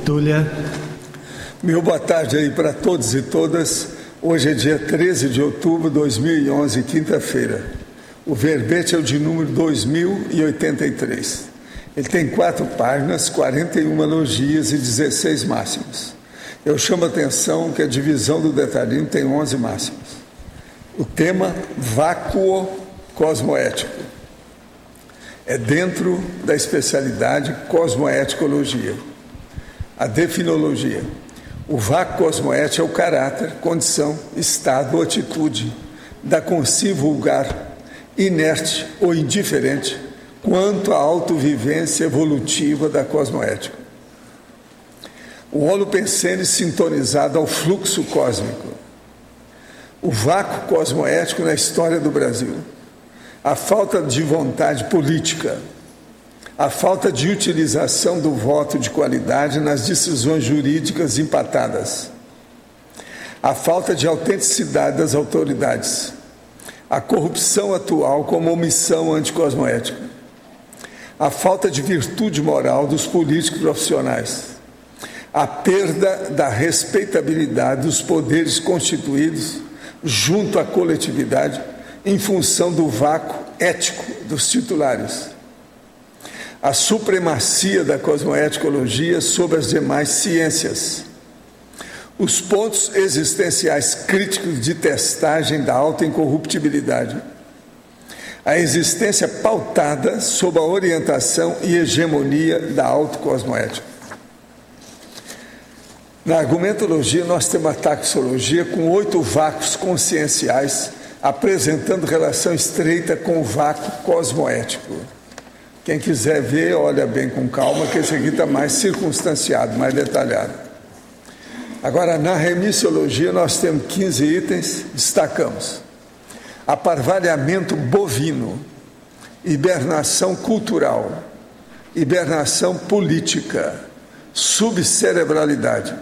Túlia. Meu boa tarde aí para todos e todas. Hoje é dia 13 de outubro de 2011, quinta-feira. O verbete é o de número 2083. Ele tem 4 páginas, 41 elogias e 16 máximas. Eu chamo a atenção que a divisão do detalhismo tem 11 máximas. O tema, vácuo cosmoético. É dentro da especialidade cosmoeticologia. A definologia. O vácuo cosmoético é o caráter, condição, estado ou atitude da consi vulgar, inerte ou indiferente quanto à autovivência evolutiva da cosmoética. O holopensene sintonizado ao fluxo cósmico. O vácuo cosmoético na história do Brasil. A falta de vontade política. A falta de utilização do voto de qualidade nas decisões jurídicas empatadas. A falta de autenticidade das autoridades. A corrupção atual como omissão anticosmoética. A falta de virtude moral dos políticos profissionais. A perda da respeitabilidade dos poderes constituídos junto à coletividade em função do vácuo ético dos titulares. A supremacia da cosmoeticologia sobre as demais ciências. Os pontos existenciais críticos de testagem da autoincorruptibilidade. A existência pautada sob a orientação e hegemonia da autocosmoética. Na argumentologia, nós temos a taxologia com 8 vácuos conscienciais, apresentando relação estreita com o vácuo cosmoético. Quem quiser ver, olha bem com calma, que esse aqui está mais circunstanciado, mais detalhado. Agora, na remissiologia, nós temos 15 itens, destacamos. Aparvalhamento bovino, hibernação cultural, hibernação política, subcerebralidade,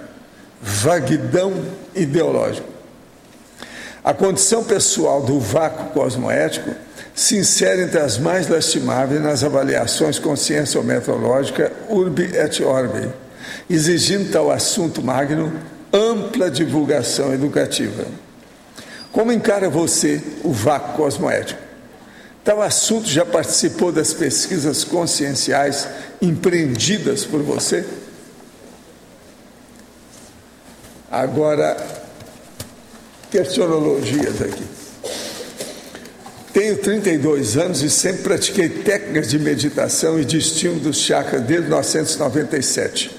vaguidão ideológica. A condição pessoal do vácuo cosmoético se insere entre as mais lastimáveis nas avaliações conscienciometrológica urbi et orbi, exigindo tal assunto magno ampla divulgação educativa. Como encara você o vácuo cosmoético? Tal assunto já participou das pesquisas conscienciais empreendidas por você? Agora, questionologias aqui. Tenho 32 anos e sempre pratiquei técnicas de meditação e de estímulo dos chakras desde 1997.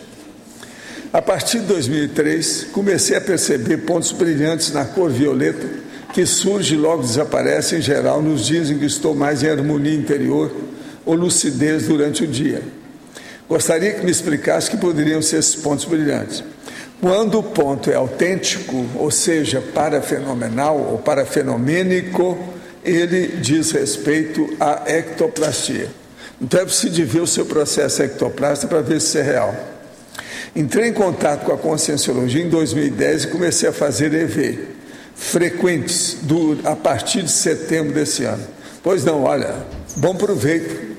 A partir de 2003, comecei a perceber pontos brilhantes na cor violeta que surge e logo desaparece em geral nos dias em que estou mais em harmonia interior ou lucidez durante o dia. Gostaria que me explicasse que poderiam ser esses pontos brilhantes. Quando o ponto é autêntico, ou seja, parafenomenal ou parafenomênico, ele diz respeito à ectoplastia. Então é preciso ver o seu processo ectoplástico para ver se isso é real. Entrei em contato com a Conscienciologia em 2010 e comecei a fazer EV, frequentes, a partir de setembro desse ano. Pois não, olha, bom proveito,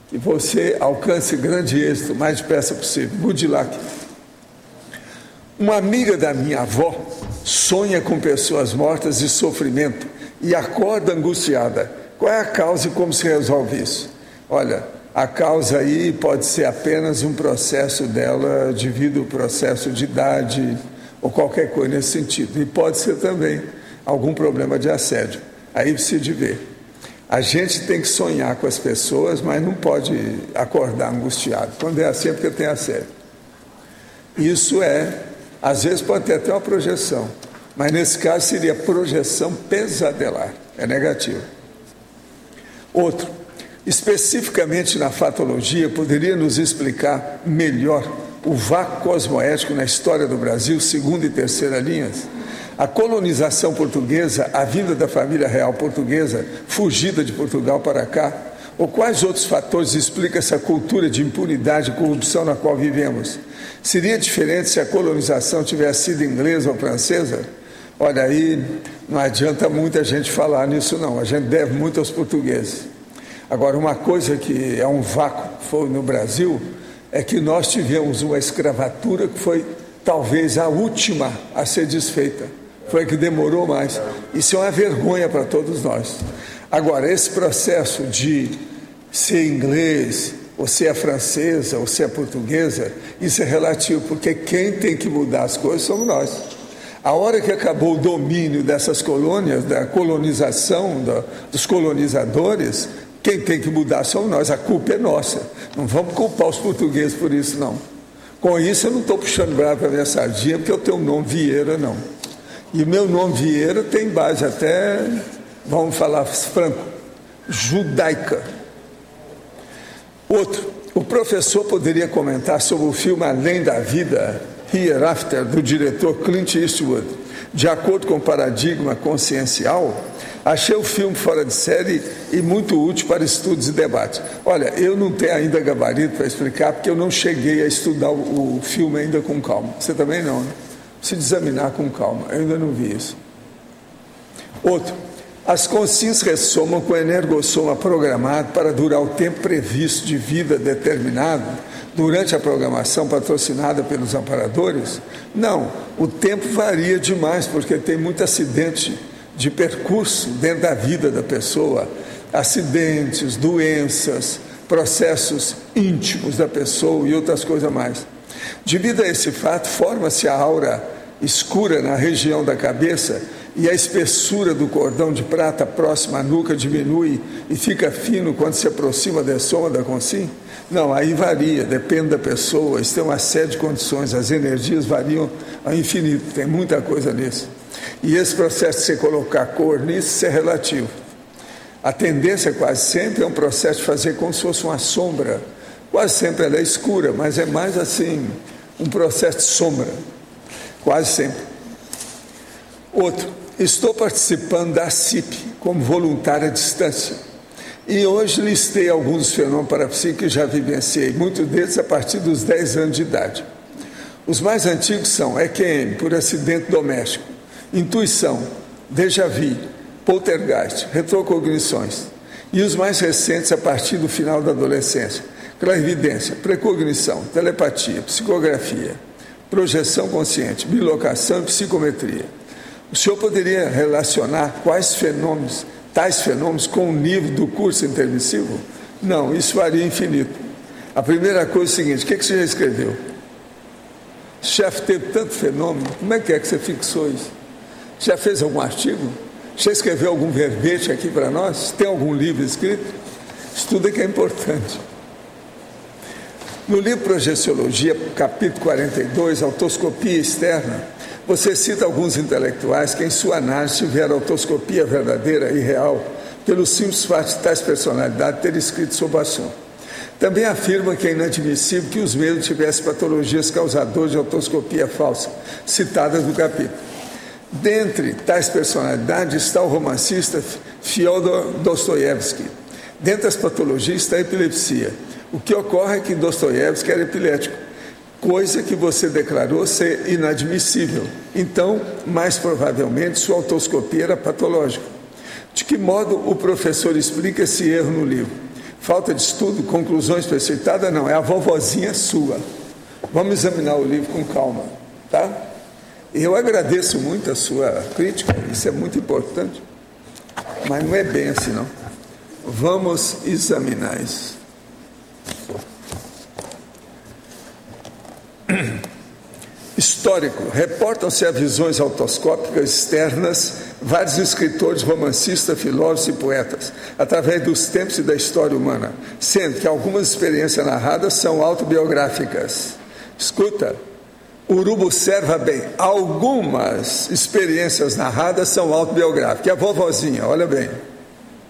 que você alcance grande êxito, o mais depressa possível. Good luck. Uma amiga da minha avó sonha com pessoas mortas e sofrimento e acorda angustiada. Qual é a causa e como se resolve isso? Olha, a causa aí pode ser apenas um processo dela devido ao processo de idade ou qualquer coisa nesse sentido. E pode ser também algum problema de assédio. Aí precisa de ver. A gente tem que sonhar com as pessoas, mas não pode acordar angustiado. Quando é assim é porque tem assédio. Isso às vezes pode ter até uma projeção, mas nesse caso seria projeção pesadelar, é negativo. Outro, especificamente na fatologia, poderia nos explicar melhor o vácuo cosmoético na história do Brasil, segunda e terceira linhas? A colonização portuguesa, a vinda da família real portuguesa, fugida de Portugal para cá, ou quais outros fatores explicam essa cultura de impunidade e corrupção na qual vivemos? Seria diferente se a colonização tivesse sido inglesa ou francesa? Olha, aí não adianta muita gente falar nisso não, a gente deve muito aos portugueses. Agora, uma coisa que é um vácuo foi no Brasil é que nós tivemos uma escravatura que foi talvez a última a ser desfeita. Foi a que demorou mais. Isso é uma vergonha para todos nós. Agora, esse processo de ser inglês, ou ser francesa, ou ser portuguesa, isso é relativo, porque quem tem que mudar as coisas somos nós. A hora que acabou o domínio dessas colônias, da colonização, dos colonizadores, quem tem que mudar somos nós, a culpa é nossa. Não vamos culpar os portugueses por isso, não. Com isso, eu não estou puxando bravo para a minha sardinha, porque eu tenho o nome Vieira, não. E o meu nome Vieira tem base até, vamos falar franco, judaica. Outro, o professor poderia comentar sobre o filme Além da Vida, Hereafter, do diretor Clint Eastwood. De acordo com o paradigma consciencial, achei o filme fora de série e muito útil para estudos e debates. Olha, eu não tenho ainda gabarito para explicar, porque eu não cheguei a estudar o filme ainda com calma. Você também não, né? Preciso examinar com calma, eu ainda não vi isso. Outro, as consciências ressomam com o energossoma programado para durar o tempo previsto de vida determinado durante a programação patrocinada pelos amparadores? Não, o tempo varia demais, porque tem muito acidente de percurso dentro da vida da pessoa, acidentes, doenças, processos íntimos da pessoa e outras coisas mais. Devido a esse fato, forma-se a aura escura na região da cabeça e a espessura do cordão de prata próxima à nuca diminui e fica fino quando se aproxima da soma da consciência? Não, aí varia, depende da pessoa, isso tem uma série de condições, as energias variam ao infinito, tem muita coisa nisso. E esse processo de você colocar cor nisso, isso é relativo. A tendência quase sempre é um processo de fazer como se fosse uma sombra. Quase sempre ela é escura, mas é mais assim, um processo de sombra. Quase sempre. Outro, estou participando da CIP como voluntário à distância. E hoje listei alguns dos fenômenos parapsíquicos que já vivenciei, muitos deles a partir dos 10 anos de idade. Os mais antigos são EQM, por acidente doméstico, intuição, déjà vu, poltergeist, retrocognições. E os mais recentes a partir do final da adolescência, clarividência, precognição, telepatia, psicografia, projeção consciente, bilocação e psicometria. O senhor poderia relacionar tais fenômenos com o nível do curso intermissivo? Não, isso varia infinito. A primeira coisa é o seguinte, o que você já escreveu? O chefe teve tanto fenômeno, como é que você fixou isso? Já fez algum artigo? Já escreveu algum verbete aqui para nós? Tem algum livro escrito? Isso tudo é que é importante. No livro Projeciologia, capítulo 42, Autoscopia Externa, você cita alguns intelectuais que em sua análise tiveram autoscopia verdadeira e real pelo simples fato de tais personalidades terem escrito sobre o assunto. Também afirma que é inadmissível que os mesmos tivessem patologias causadoras de autoscopia falsa, citadas no capítulo. Dentre tais personalidades está o romancista Fyodor Dostoiévski. Dentre as patologias está a epilepsia. O que ocorre é que Dostoiévski era epilético, coisa que você declarou ser inadmissível. Então, mais provavelmente, sua autoscopia era patológica. De que modo o professor explica esse erro no livro? Falta de estudo, conclusões precipitadas? Não, é a vovozinha sua. Vamos examinar o livro com calma, tá? Eu agradeço muito a sua crítica, isso é muito importante, mas não é bem assim, não. Vamos examinar isso. Histórico. Reportam-se a visões autoscópicas externas vários escritores, romancistas, filósofos e poetas, através dos tempos e da história humana, sendo que algumas experiências narradas são autobiográficas. Escuta, Urubu observa bem, algumas experiências narradas são autobiográficas. E a vovozinha, olha bem,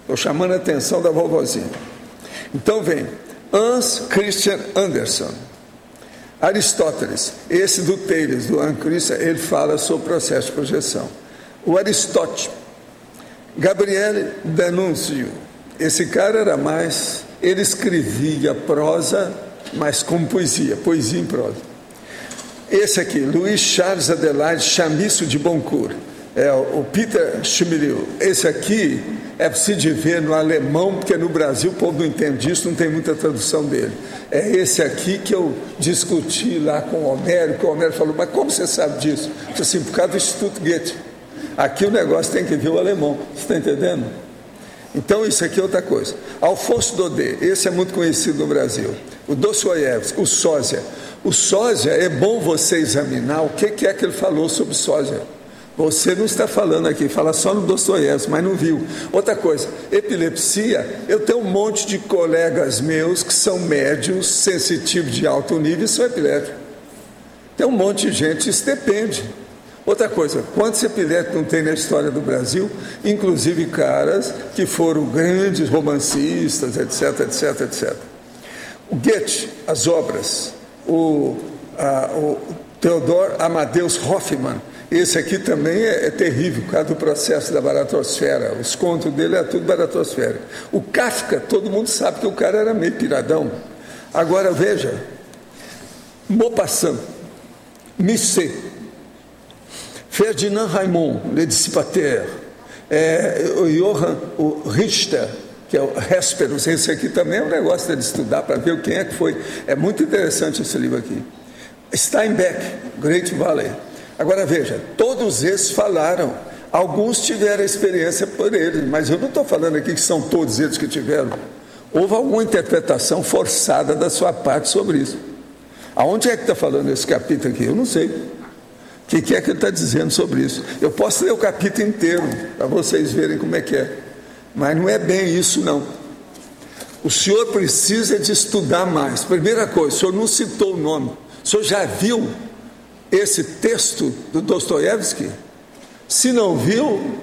estou chamando a atenção da vovozinha. Então vem, Hans Christian Andersen, Aristóteles, esse do Thales, do Hans Christian, ele fala sobre o processo de projeção. O Aristóteles, Gabriele D'Annunzio, esse cara era mais, ele escrevia prosa, mas como poesia, poesia em prosa. Esse aqui, Luiz Charles Adelaide Chamisso de Boncourt, é o Peter Schmidl. Esse aqui é preciso ver no alemão, porque no Brasil o povo não entende isso, não tem muita tradução dele. É esse aqui que eu discuti lá com o Homero, que o Homero falou, mas como você sabe disso? Eu disse assim, por causa do Instituto Goethe. Aqui o negócio tem que ver o alemão, você está entendendo? Então isso aqui é outra coisa. Alfonso Daudet, esse é muito conhecido no Brasil. O Dostoiévski, o Sósia. O Sósia, é bom você examinar o que é que ele falou sobre Sósia. Você não está falando aqui, fala só no Dostoiévski, mas não viu. Outra coisa, epilepsia, eu tenho um monte de colegas meus que são médios, sensitivos de alto nível e são epiléticos. Tem um monte de gente, isso depende. Outra coisa, quantos epiléticos não tem na história do Brasil, inclusive caras que foram grandes romancistas, etc, etc, etc. O Goethe, as obras, o Theodor Amadeus Hoffmann, esse aqui também é terrível, por causa do processo da baratosfera, os contos dele é tudo baratosfera. O Kafka, todo mundo sabe que o cara era meio piradão. Agora veja, Maupassant, Musset, Ferdinand Raimond, Le Dissipateur, o Johann Richter, que é o Hesperus, esse aqui também é um negócio de estudar para ver quem é que foi. É muito interessante esse livro aqui. Steinbeck, Great Valley. Agora veja, todos esses falaram, alguns tiveram experiência por eles, mas eu não estou falando aqui que são todos eles que tiveram. Houve alguma interpretação forçada da sua parte sobre isso. Aonde é que está falando esse capítulo aqui? Eu não sei. O que é que ele está dizendo sobre isso? Eu posso ler o capítulo inteiro, para vocês verem como é que é. Mas não é bem isso, não. O senhor precisa de estudar mais. Primeira coisa, o senhor não citou o nome. O senhor já viu esse texto do Dostoiévski? Se não viu,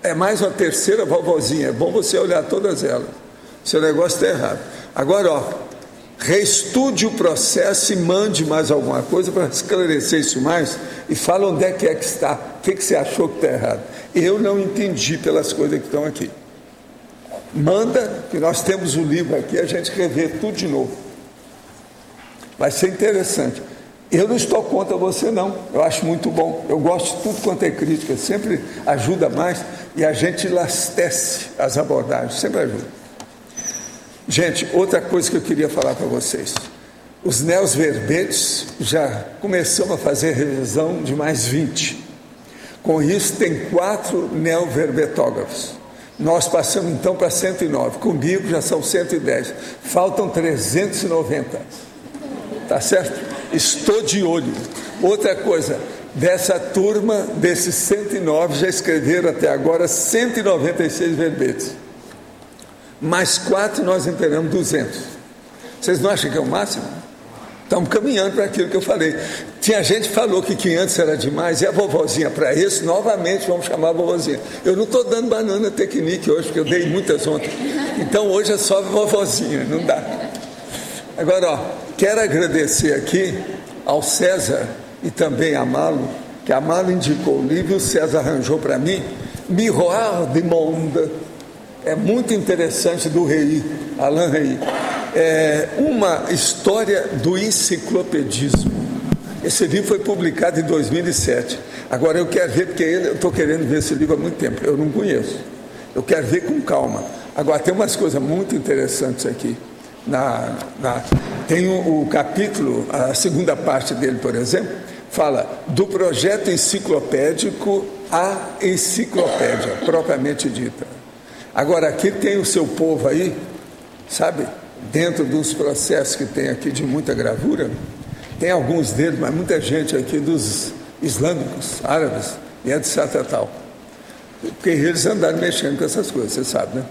é mais uma terceira vovozinha. É bom você olhar todas elas. Seu negócio está errado. Agora, ó, reestude o processo e mande mais alguma coisa para esclarecer isso mais e fala onde é que está. O que você achou que está errado? Eu não entendi pelas coisas que estão aqui. Manda, que nós temos o livro aqui, a gente revê tudo de novo. Vai ser interessante. Eu não estou contra você, não. Eu acho muito bom. Eu gosto de tudo quanto é crítica. Sempre ajuda mais e a gente elastece as abordagens. Sempre ajuda. Gente, outra coisa que eu queria falar para vocês. Os neos-verbetes já começamos a fazer revisão de mais 20. Com isso, tem 4 neoverbetógrafos. Nós passamos então para 109. Comigo já são 110. Faltam 390. Tá certo? Estou de olho. Outra coisa, dessa turma, desses 109, já escreveram até agora 196 verbetes. Mais 4 nós inteiramos 200. Vocês não acham que é o máximo? Estamos caminhando para aquilo que eu falei. Tinha gente que falou que 500 era demais, e a vovozinha, para esse, novamente vamos chamar a vovozinha. Eu não estou dando banana tecnique hoje, porque eu dei muitas ontem. Então hoje é só a vovozinha, não dá. Agora, ó, quero agradecer aqui ao César e também a Malo, que a Malo indicou o livro, o César arranjou para mim, Miroir du Monde. É muito interessante, do Rei, Alain Rei. É uma história do enciclopedismo. Esse livro foi publicado em 2007. Agora eu quero ver, porque eu estou querendo ver esse livro há muito tempo, eu não conheço. Eu quero ver com calma. Agora tem umas coisas muito interessantes aqui. Tem o capítulo, a segunda parte dele, por exemplo, fala do projeto enciclopédico à enciclopédia, propriamente dita. Agora, aqui tem o seu povo aí, sabe, dentro dos processos que tem aqui de muita gravura, tem alguns deles, mas muita gente aqui dos islâmicos, árabes, e etc. tal. Porque eles andaram mexendo com essas coisas, você sabe, né?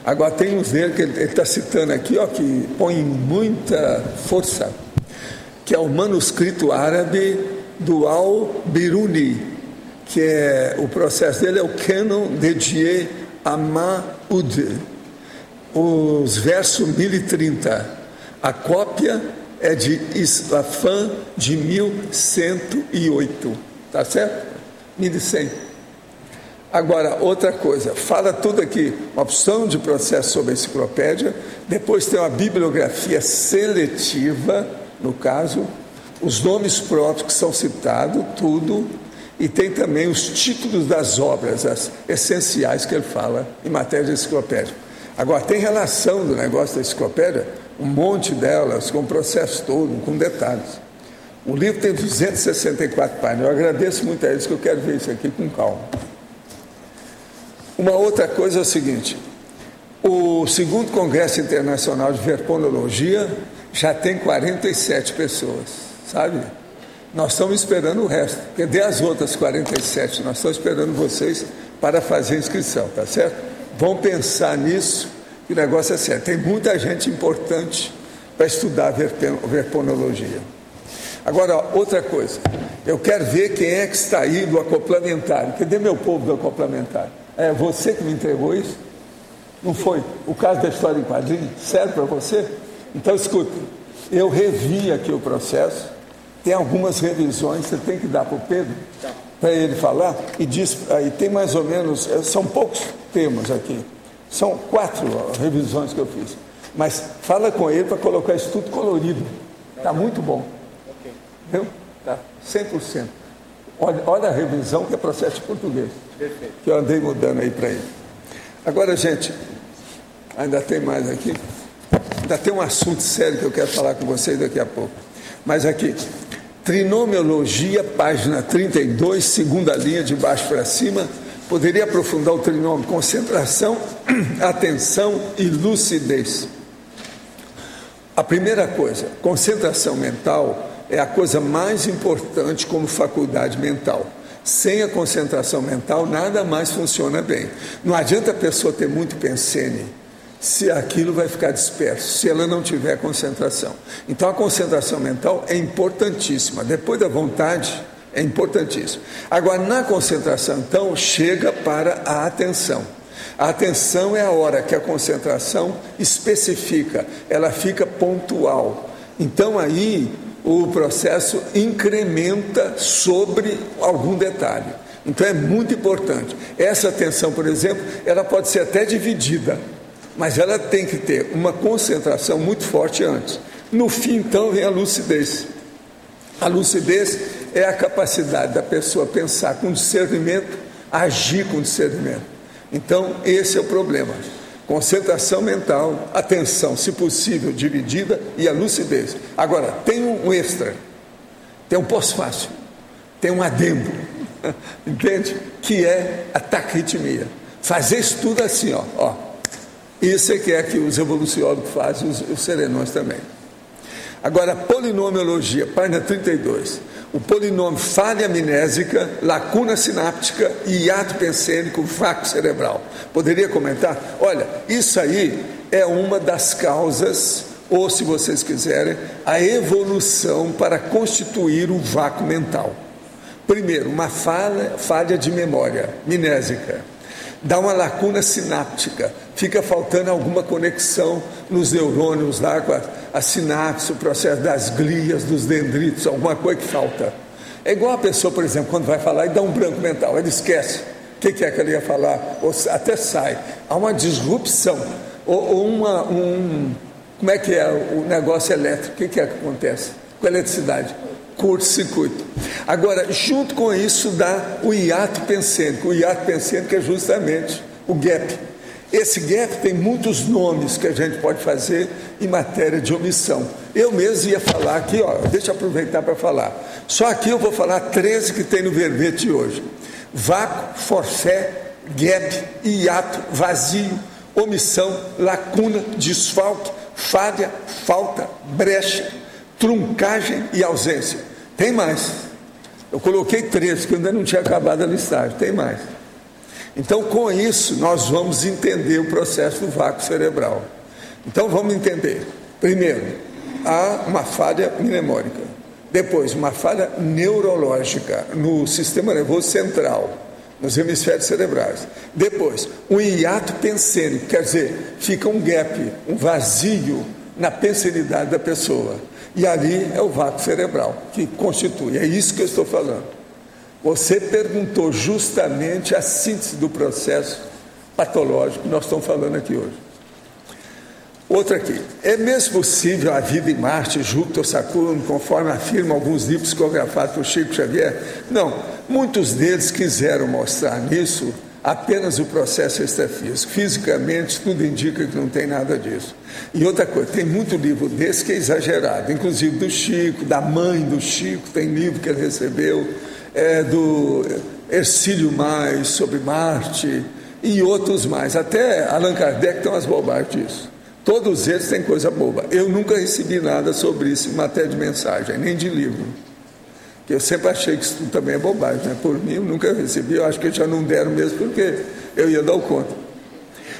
Agora tem uns deles que ele está citando aqui, ó, que põe muita força, que é o manuscrito árabe do Al-Biruni, que é, o processo dele é o Canon de Dieu Amaoud, os versos 1030. A cópia é de Islafan de 1108, tá certo? 1100. Agora, outra coisa, fala tudo aqui, uma opção de processo sobre a enciclopédia, depois tem uma bibliografia seletiva, no caso, os nomes próprios que são citados, tudo, e tem também os títulos das obras, as essenciais que ele fala em matéria de enciclopédia. Agora, tem relação do negócio da enciclopédia, um monte delas, com o processo todo, com detalhes. O livro tem 264 páginas, eu agradeço muito a eles, que eu quero ver isso aqui com calma. Uma outra coisa é o seguinte, o segundo Congresso Internacional de Verponologia já tem 47 pessoas, sabe? Nós estamos esperando o resto, cadê as outras 47? Nós estamos esperando vocês para fazer a inscrição, tá certo? Vão pensar nisso, que o negócio é sério. Tem muita gente importante para estudar verponologia. Agora, outra coisa, eu quero ver quem é que está aí do acoplamentário. Cadê meu povo do acoplamentário? É você que me entregou isso? Não foi? O caso da história em quadrinhos serve para você? Então, escuta, eu revi aqui o processo, tem algumas revisões, você tem que dar para o Pedro, para ele falar, e diz, aí tem mais ou menos, são poucos temas aqui, são 4 revisões que eu fiz, mas fala com ele para colocar isso tudo colorido, está muito bom, viu? Tá 100%. Olha a revisão que é processo de português, que eu andei mudando aí para ele. Agora, gente, ainda tem mais aqui, ainda tem um assunto sério que eu quero falar com vocês daqui a pouco, mas aqui, trinomiologia, página 32, segunda linha de baixo para cima, poderia aprofundar o trinômio concentração, atenção e lucidez. A primeira coisa, concentração mental é a coisa mais importante como faculdade mental. Sem a concentração mental, nada mais funciona bem. Não adianta a pessoa ter muito pensene, se aquilo vai ficar disperso, se ela não tiver concentração. Então, a concentração mental é importantíssima. Depois da vontade, é importantíssimo. Agora, na concentração, então, chega para a atenção. A atenção é a hora que a concentração especifica, ela fica pontual. Então, aí, o processo incrementa sobre algum detalhe. Então, é muito importante. Essa atenção, por exemplo, ela pode ser até dividida, mas ela tem que ter uma concentração muito forte antes. No fim, então, vem a lucidez. A lucidez é a capacidade da pessoa pensar com discernimento, agir com discernimento. Então, esse é o problema. Concentração mental, atenção, se possível, dividida, e a lucidez. Agora, tem um extra, tem um pós-fácil, tem um adendo, entende? Que é a taquirritmia. Fazer isso tudo assim, ó. Isso é que os evoluciólogos fazem, os serenões também. Agora, polinomiologia, página 32. O polinômio falha amnésica, lacuna sináptica e hiato pensênico, vácuo cerebral. Poderia comentar? Olha, isso aí é uma das causas, ou se vocês quiserem, a evolução para constituir o vácuo mental. Primeiro, uma falha de memória, mnésica. Dá uma lacuna sináptica, fica faltando alguma conexão nos neurônios lá com a sinapse, o processo das glias, dos dendritos, alguma coisa que falta. É igual a pessoa, por exemplo, quando vai falar e dá um branco mental, ele esquece o que é que ele ia falar, ou até sai. Há uma disrupção, como é que é o negócio elétrico, o que é que acontece com a eletricidade? Curto-circuito. Agora, junto com isso dá o hiato pensênico. O hiato pensênico é justamente o gap. Esse gap tem muitos nomes que a gente pode fazer em matéria de omissão. Eu mesmo ia falar aqui, deixa eu aproveitar para falar. Só aqui eu vou falar 13 que tem no verbete de hoje. Vácuo, forfé, gap, hiato, vazio, omissão, lacuna, desfalque, falha, falta, brecha, truncagem e ausência. Tem mais. Eu coloquei 13, que eu ainda não tinha acabado a listagem. Tem mais. Então, com isso, nós vamos entender o processo do vácuo cerebral. Então, vamos entender. Primeiro, há uma falha mnemônica. Depois, uma falha neurológica no sistema nervoso central, nos hemisférios cerebrais. Depois, um hiato pensênico, quer dizer, fica um gap, um vazio na pensenidade da pessoa. E ali é o vácuo cerebral que constitui, é isso que eu estou falando. Você perguntou justamente a síntese do processo patológico que nós estamos falando aqui hoje. Outra aqui. É mesmo possível a vida em Marte, Júpiter, Saturno, conforme afirmam alguns livros psicografados por Chico Xavier? Não. Muitos deles quiseram mostrar nisso apenas o processo extrafísico. Fisicamente, tudo indica que não tem nada disso. E outra coisa, tem muito livro desse que é exagerado, inclusive do Chico, da mãe do Chico, tem livro que ele recebeu, do Hercílio Mais, sobre Marte, e outros mais. Até Allan Kardec tem umas bobagens disso. Todos eles têm coisa boba. Eu nunca recebi nada sobre isso em matéria de mensagem, nem de livro. Eu sempre achei que isso tudo também é bobagem, né? Por mim, eu nunca recebi, eu acho que já não deram mesmo, porque eu ia dar conta.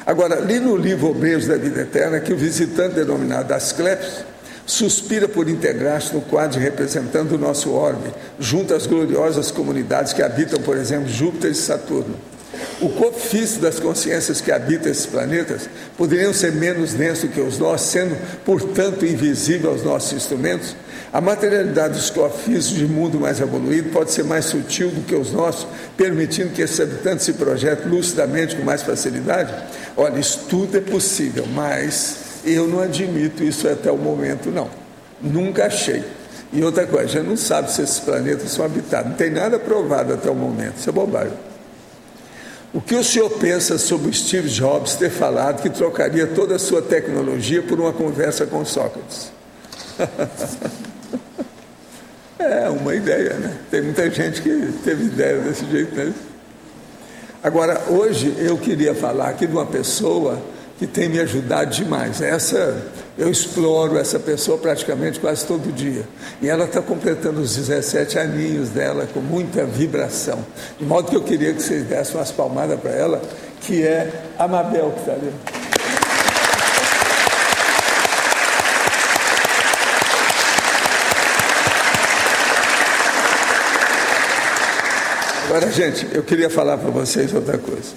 Agora, li no livro Obreiros da Vida Eterna que o visitante denominado Asclepios suspira por integrar-se no quadro representando o nosso orbe, junto às gloriosas comunidades que habitam, por exemplo, Júpiter e Saturno. O corpo físico das consciências que habitam esses planetas poderiam ser menos densos que os nossos, sendo, portanto, invisível aos nossos instrumentos. A materialidade dos corpos físicos de mundo mais evoluído pode ser mais sutil do que os nossos, permitindo que esses habitantes se projetem lucidamente com mais facilidade? Olha, isso tudo é possível, mas eu não admito isso até o momento, não. Nunca achei. E outra coisa, a gente não sabe se esses planetas são habitados. Não tem nada provado até o momento. Isso é bobagem. O que o senhor pensa sobre o Steve Jobs ter falado que trocaria toda a sua tecnologia por uma conversa com Sócrates? É uma ideia, né? Tem muita gente que teve ideia desse jeito, né? Agora, hoje eu queria falar aqui de uma pessoa que tem me ajudado demais. Eu exploro essa pessoa praticamente quase todo dia. E ela está completando os 17 aninhos dela com muita vibração. De modo que eu queria que vocês dessem umas palmadas para ela, que é a Mabel, que está ali. Agora, gente, eu queria falar para vocês outra coisa.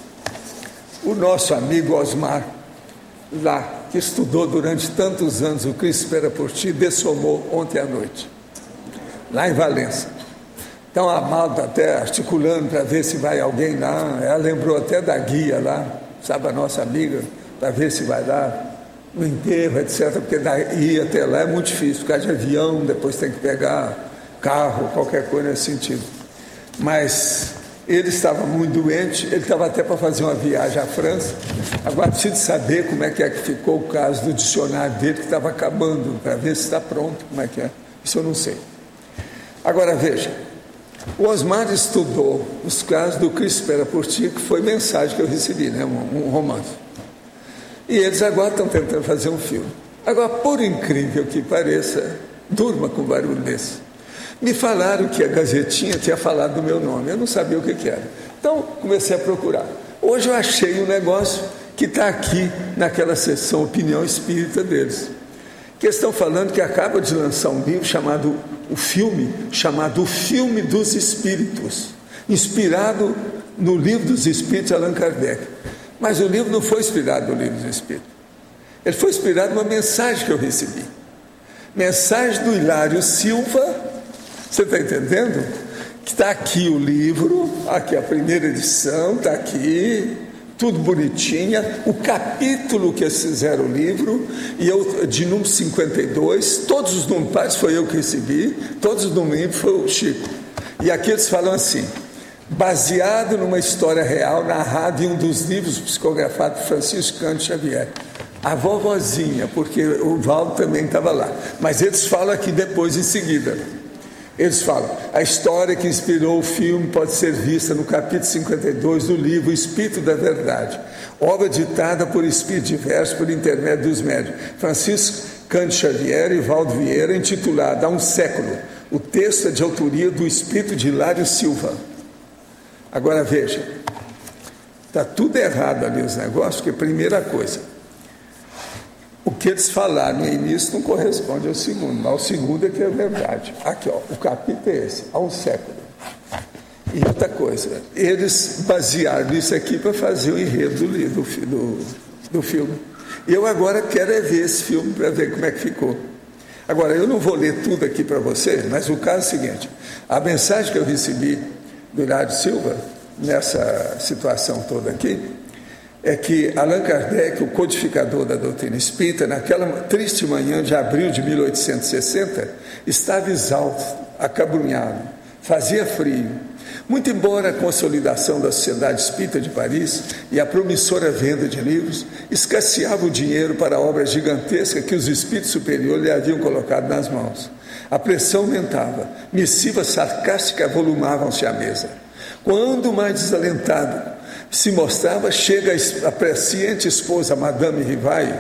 O nosso amigo Osmar, lá, que estudou durante tantos anos o Cristo Espera por Ti, dessomou ontem à noite, lá em Valença. Então a Malta até articulando para ver se vai alguém lá, ela lembrou até da guia lá, sabe, a nossa amiga, para ver se vai lá, no enterro, etc., porque ir até lá é muito difícil, por causa de avião, depois tem que pegar carro, qualquer coisa nesse sentido. Mas ele estava muito doente, ele estava até para fazer uma viagem à França. Agora preciso saber como é que ficou o caso do dicionário dele, que estava acabando, para ver se está pronto, como é que é. Isso eu não sei. Agora veja, o Osmar estudou os casos do Cristo Espera por Ti, que foi mensagem que eu recebi, né? um romance. E eles agora estão tentando fazer um filme. Agora, por incrível que pareça, durma com barulho desse. Me falaram que a Gazetinha tinha falado do meu nome, eu não sabia o que era. Então, comecei a procurar. Hoje eu achei um negócio que está aqui naquela seção Opinião Espírita deles, que eles estão falando que acaba de lançar um livro chamado O Filme dos Espíritos, inspirado no Livro dos Espíritos de Allan Kardec. Mas o livro não foi inspirado no Livro dos Espíritos. Ele foi inspirado numa mensagem que eu recebi. Mensagem do Hilário Silva. Você está entendendo? Que está aqui o livro, aqui a primeira edição, está aqui, tudo bonitinha, o capítulo que eles fizeram o livro, e eu, de número 52, todos os números pares foi eu que recebi, todos os números foi o Chico. E aqui eles falam assim, baseado numa história real narrada em um dos livros psicografados por Francisco Cândido Xavier. A vovozinha, porque o Valdo também estava lá. Mas eles falam aqui depois, em seguida. Eles falam, a história que inspirou o filme pode ser vista no capítulo 52 do livro Espírito da Verdade, obra ditada por espíritos diversos por intermédio dos médiuns Francisco Cândido Xavier e Valdo Vieira, intitulada Há um Século. O texto é de autoria do espírito de Hilário Silva. Agora veja, está tudo errado ali os negócios, porque primeira coisa, o que eles falaram no início não corresponde ao segundo, mas o segundo é que é verdade. Aqui, ó, o capítulo é esse, há um século. E outra coisa, eles basearam isso aqui para fazer o enredo do filme. E eu agora quero ver esse filme para ver como é que ficou. Agora, eu não vou ler tudo aqui para você, mas o caso é o seguinte, a mensagem que eu recebi do Hilário Silva, nessa situação toda aqui, é que Allan Kardec, o codificador da doutrina espírita, naquela triste manhã de abril de 1860, estava exausto, acabrunhado, fazia frio. Muito embora a consolidação da Sociedade Espírita de Paris e a promissora venda de livros escasseava o dinheiro para a obra gigantesca que os espíritos superiores lhe haviam colocado nas mãos. A pressão aumentava, missivas sarcásticas volumavam-se à mesa. Quando mais desalentado se mostrava, chega a presciente esposa Madame Rivaille,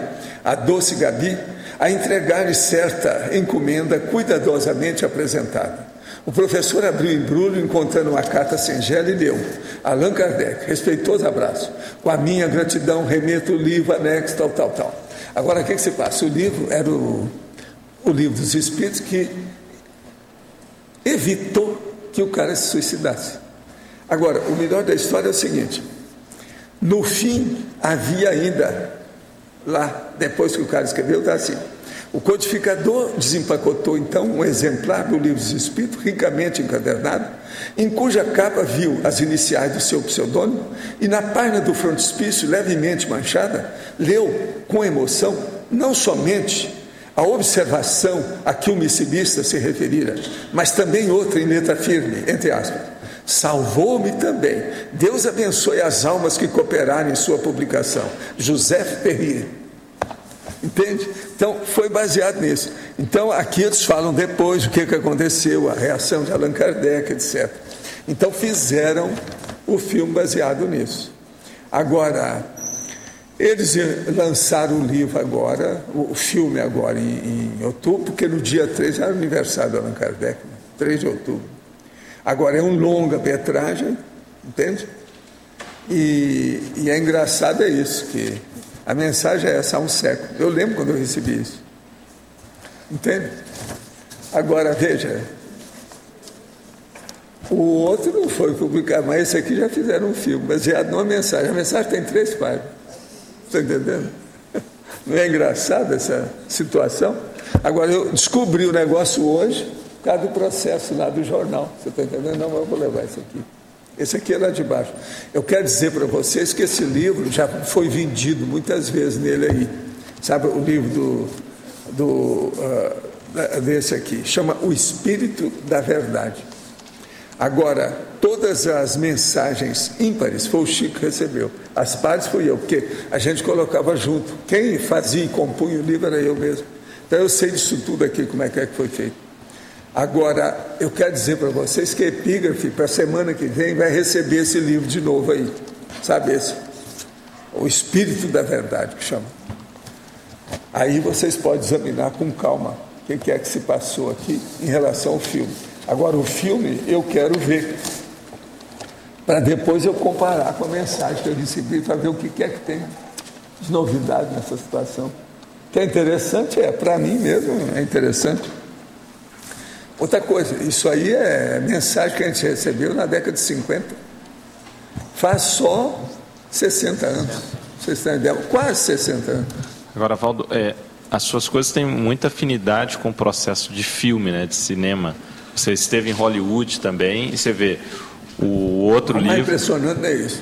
a doce Gabi, a entregar-lhe certa encomenda cuidadosamente apresentada. O professor abriu o embrulho, encontrando uma carta singela e leu: Allan Kardec, respeitoso abraço, com a minha gratidão remeto o livro anexo, tal. Agora, o que se passa? O livro era o livro dos Espíritos, que evitou que o cara se suicidasse. Agora, o melhor da história é o seguinte: no fim, havia ainda, lá, depois que o cara escreveu, está assim: o codificador desempacotou então um exemplar do livro dos Espíritos, ricamente encadernado, em cuja capa viu as iniciais do seu pseudônimo, e na página do frontispício, levemente manchada, leu com emoção não somente a observação a que o missilista se referira, mas também outra em letra firme, entre aspas: salvou-me também, Deus abençoe as almas que cooperaram em sua publicação, José Perrier. Entende? Então foi baseado nisso. Então aqui eles falam depois o que aconteceu, a reação de Allan Kardec, etc. Então fizeram o filme baseado nisso. Agora, eles lançaram o livro agora, o filme agora em outubro, porque no dia 3 era o aniversário do Allan Kardec, 3 de outubro. Agora é um longa-metragem, entende? E é engraçado isso, que a mensagem é essa há um século. Eu lembro quando eu recebi isso. Entende? Agora, veja, o outro não foi publicado, mas esse aqui já fizeram um filme baseado numa mensagem. A mensagem tem 3 páginas. Está entendendo? Não é engraçada essa situação? Agora, eu descobri o negócio hoje por causa do processo lá do jornal. Você está entendendo? Não, eu vou levar isso aqui. Esse aqui é lá de baixo. Eu quero dizer para vocês que esse livro já foi vendido muitas vezes nele aí. Sabe o livro desse aqui? Chama O Espírito da Verdade. Agora, todas as mensagens ímpares foi o Chico que recebeu. As pares fui eu, porque a gente colocava junto. Quem fazia e compunha o livro era eu mesmo. Então eu sei disso tudo aqui, como é que foi feito. Agora, eu quero dizer para vocês que a Epígrafe, para a semana que vem, vai receber esse livro de novo aí. Sabe esse? O Espírito da Verdade, que chama. Aí vocês podem examinar com calma o que é que se passou aqui em relação ao filme. Agora, o filme eu quero ver, para depois eu comparar com a mensagem que eu recebi, para ver o que é que tem de novidade nessa situação. O que é interessante, para mim mesmo, é interessante. Outra coisa, isso aí é mensagem que a gente recebeu na década de 50. Faz só 60 anos. Vocês têm ideia? Quase 60 anos. Agora, Valdo, as suas coisas têm muita afinidade com o processo de filme, né, de cinema. Você esteve em Hollywood também, e você vê o outro livro... O mais impressionante não é isso.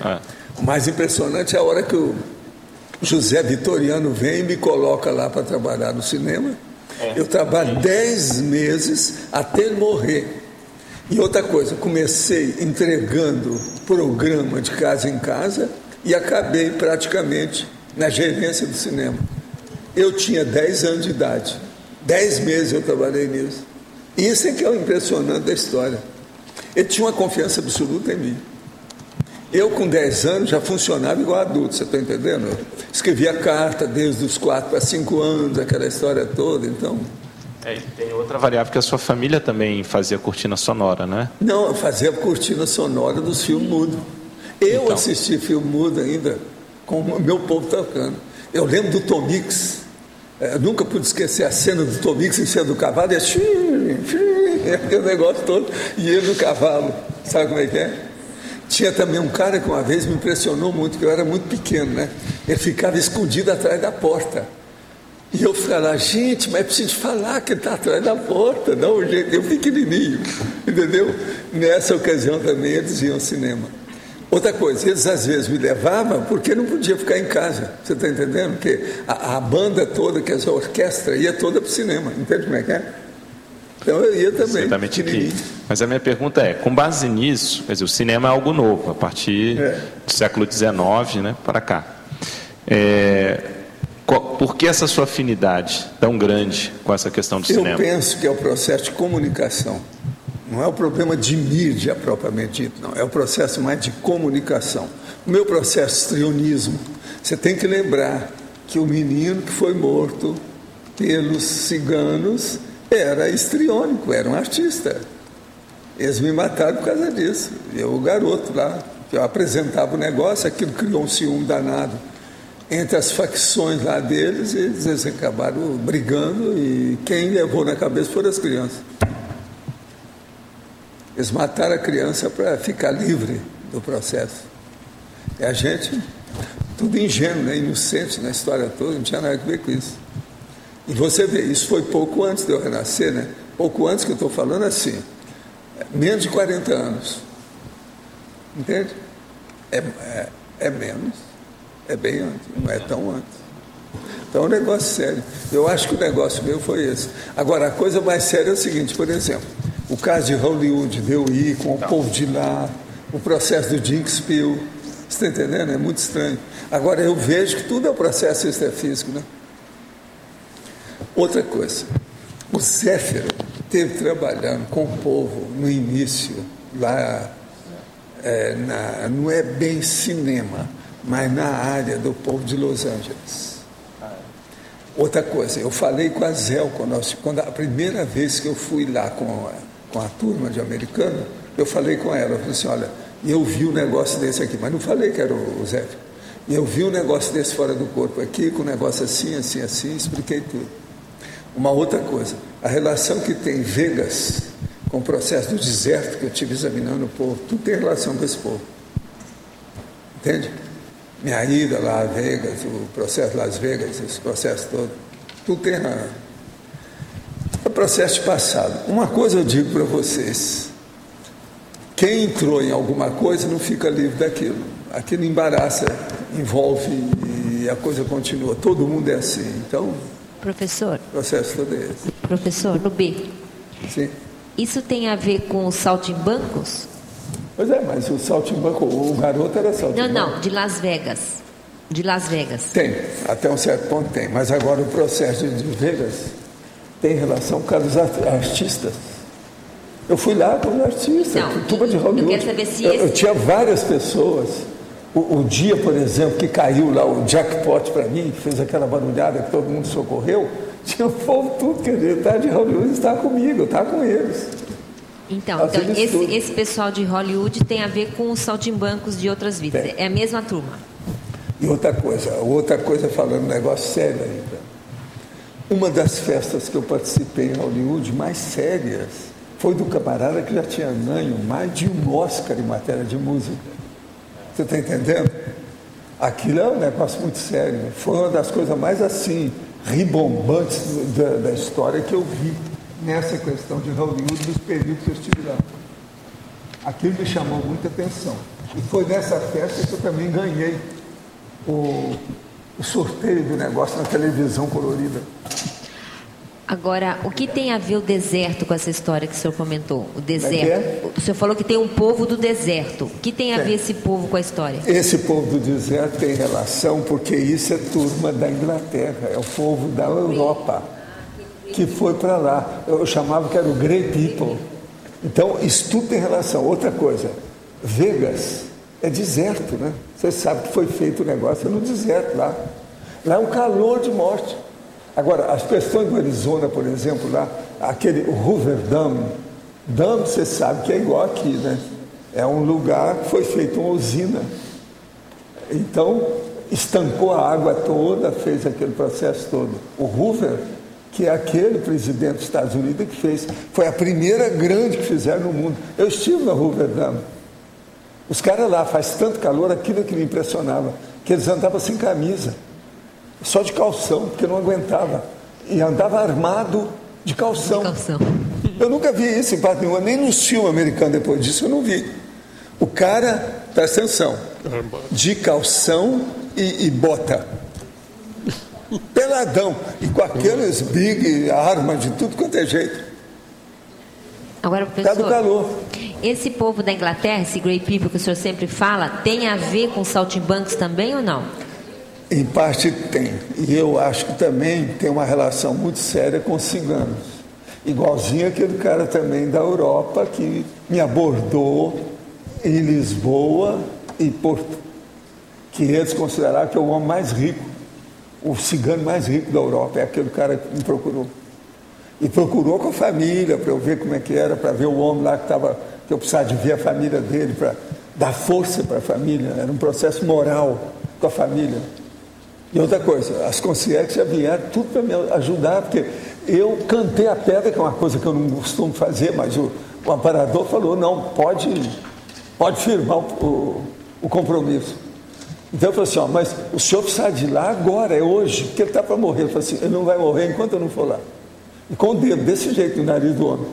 O mais impressionante é a hora que o José Vitoriano vem e me coloca lá para trabalhar no cinema. Eu trabalho 10 meses até ele morrer. E outra coisa, comecei entregando programa de casa em casa e acabei praticamente na gerência do cinema. Eu tinha 10 anos de idade, 10 meses eu trabalhei nisso. Isso é que é o impressionante da história. Ele tinha uma confiança absoluta em mim. Eu, com 10 anos, já funcionava igual adulto, você está entendendo? Eu escrevia carta desde os 4 para 5 anos, aquela história toda, então... E tem outra variável, que a sua família também fazia cortina sonora, né? Não, eu fazia cortina sonora dos filmes mudos. Eu assisti filme mudo ainda, com o meu povo tocando. Eu lembro do Tom Mix, eu nunca pude esquecer a cena do Tom Mix em cima do cavalo, e aquele negócio todo, e ele no cavalo, sabe como é que é? Tinha também um cara que uma vez me impressionou muito, que eu era muito pequeno, né? Ele ficava escondido atrás da porta. E eu falava, gente, mas é preciso falar que ele está atrás da porta, dá um jeito, eu pequenininho, entendeu? Nessa ocasião também eles iam ao cinema. Outra coisa, eles às vezes me levavam porque não podia ficar em casa. Você está entendendo? Porque a banda toda, que é a orquestra, ia toda para o cinema. Entende como é que é? Então eu ia também. Exatamente aqui. Mas a minha pergunta é, com base nisso, quer dizer, o cinema é algo novo, a partir do século XIX, né, para cá. Por que essa sua afinidade tão grande com essa questão do cinema? Eu penso que é o processo de comunicação. Não é o problema de mídia propriamente dito, não. É o processo mais de comunicação. O meu processo de histrionismo, você tem que lembrar que o menino que foi morto pelos ciganos era histriônico, era um artista. Eles me mataram por causa disso. Eu, o garoto lá, que eu apresentava o negócio, aquilo criou um ciúme danado entre as facções lá deles, e eles acabaram brigando, e quem levou na cabeça foram as crianças. Eles mataram a criança para ficar livre do processo. E a gente, tudo ingênuo, né? Inocente na história toda, não tinha nada a ver com isso. E você vê, isso foi pouco antes de eu renascer, né? Pouco antes, que eu estou falando assim, menos de 40 anos. Entende? É menos, é bem antes, não é tão antes. Então é um negócio sério. Eu acho que o negócio meu foi esse. Agora, a coisa mais séria é o seguinte, por exemplo, o caso de Hollywood, de eu ir com o povo de lá, o processo do Jinxpeel, você está entendendo? É muito estranho. Agora, eu vejo que tudo é um processo extrafísico, né? Outra coisa, o Zéfiro esteve trabalhando com o povo no início, lá, não é bem cinema, mas na área do povo de Los Angeles. Outra coisa, eu falei com a Zéu, quando a primeira vez que eu fui lá com a turma de americano, eu falei com ela, eu falei assim, olha, eu vi um negócio desse aqui, mas não falei que era o Zéfiro. Eu vi um negócio desse fora do corpo aqui, com um negócio assim, assim, assim, expliquei tudo. Uma outra coisa, a relação que tem Vegas com o processo do deserto, que eu estive examinando o povo, tudo tem relação com esse povo. Entende? Minha ida lá a Vegas, o processo de Las Vegas, esse processo todo, tudo tem relação. É processo de passado. Uma coisa eu digo para vocês, quem entrou em alguma coisa não fica livre daquilo. Aquilo embaraça, envolve e a coisa continua. Todo mundo é assim. Então, professor, o processo todo é esse. Professor, no B. Sim. Isso tem a ver com os saltimbancos? Pois é, mas o saltimbanco, o garoto era saltimbanco. Não, de Las Vegas. De Las Vegas. Tem, até um certo ponto tem. Mas agora o processo de Vegas tem relação com os artistas. Eu fui lá com os artistas, então, turma de Hollywood. Eu quero saber se eu tinha várias pessoas. O dia, por exemplo, que caiu lá o jackpot para mim, que fez aquela barulhada que todo mundo socorreu, tinha o povo tudo, quer dizer, tá de Hollywood, estava comigo, eu estava com eles. Então esse pessoal de Hollywood tem a ver com os saltimbancos de outras vidas. É a mesma turma. E outra coisa falando um negócio sério ainda. Uma das festas que eu participei em Hollywood, mais sérias, foi do camarada que já tinha ganho mais de um Oscar em matéria de música. Você está entendendo? Aquilo é um negócio muito sério. Foi uma das coisas mais assim, ribombantes da história que eu vi nessa questão de Hollywood nos períodos que eu estive lá. Aquilo me chamou muita atenção. E foi nessa festa que eu também ganhei o sorteio do negócio na televisão colorida. Agora, o que tem a ver o deserto com essa história que o senhor comentou? O deserto. O senhor falou que tem um povo do deserto. O que tem a ver esse povo com a história? Esse povo do deserto tem relação porque isso é turma da Inglaterra, é o povo da Europa que foi para lá. Eu chamava que era o Grey People. Então, isso tudo tem relação. Outra coisa, Vegas é deserto, né? Você sabe que foi feito o negócio no deserto lá. Lá é um calor de morte. Agora, as questões do Arizona, por exemplo, lá, o Hoover Dam, você sabe que é igual aqui, né? É um lugar que foi feito uma usina. Então, estancou a água toda, fez aquele processo todo. O Hoover, que é aquele presidente dos Estados Unidos que fez, foi a primeira grande que fizeram no mundo. Eu estive na Hoover Dam. Os caras lá, faz tanto calor, aquilo que me impressionava, que eles andavam sem camisa. Só de calção, porque não aguentava. E andava armado de calção. De calção. Eu nunca vi isso em parte nenhuma, nem no filme americano depois disso eu não vi. O cara, presta atenção, de calção e bota. Peladão. E com aqueles big armas de tudo quanto é jeito. Agora, professor, do calor. Esse povo da Inglaterra, esse Grey People que o senhor sempre fala, tem a ver com saltimbancos também ou não? Em parte tem. E eu acho que também tem uma relação muito séria com os ciganos. Igualzinho aquele cara também da Europa que me abordou em Lisboa e Porto, que eles consideraram que é o homem mais rico, o cigano mais rico da Europa. É aquele cara que me procurou. E procurou com a família, para eu ver como é que era, para ver o homem lá que eu precisava de ver a família dele, para dar força para a família. Era um processo moral com a família. E outra coisa, as concierges já vieram tudo para me ajudar, porque eu cantei a pedra, que é uma coisa que eu não costumo fazer, mas o amparador falou, não, pode firmar o compromisso. Então eu falei assim, mas o senhor precisa de ir lá agora, é hoje, porque ele está para morrer. Eu falei assim, ele não vai morrer enquanto eu não for lá. E com o dedo desse jeito no nariz do homem.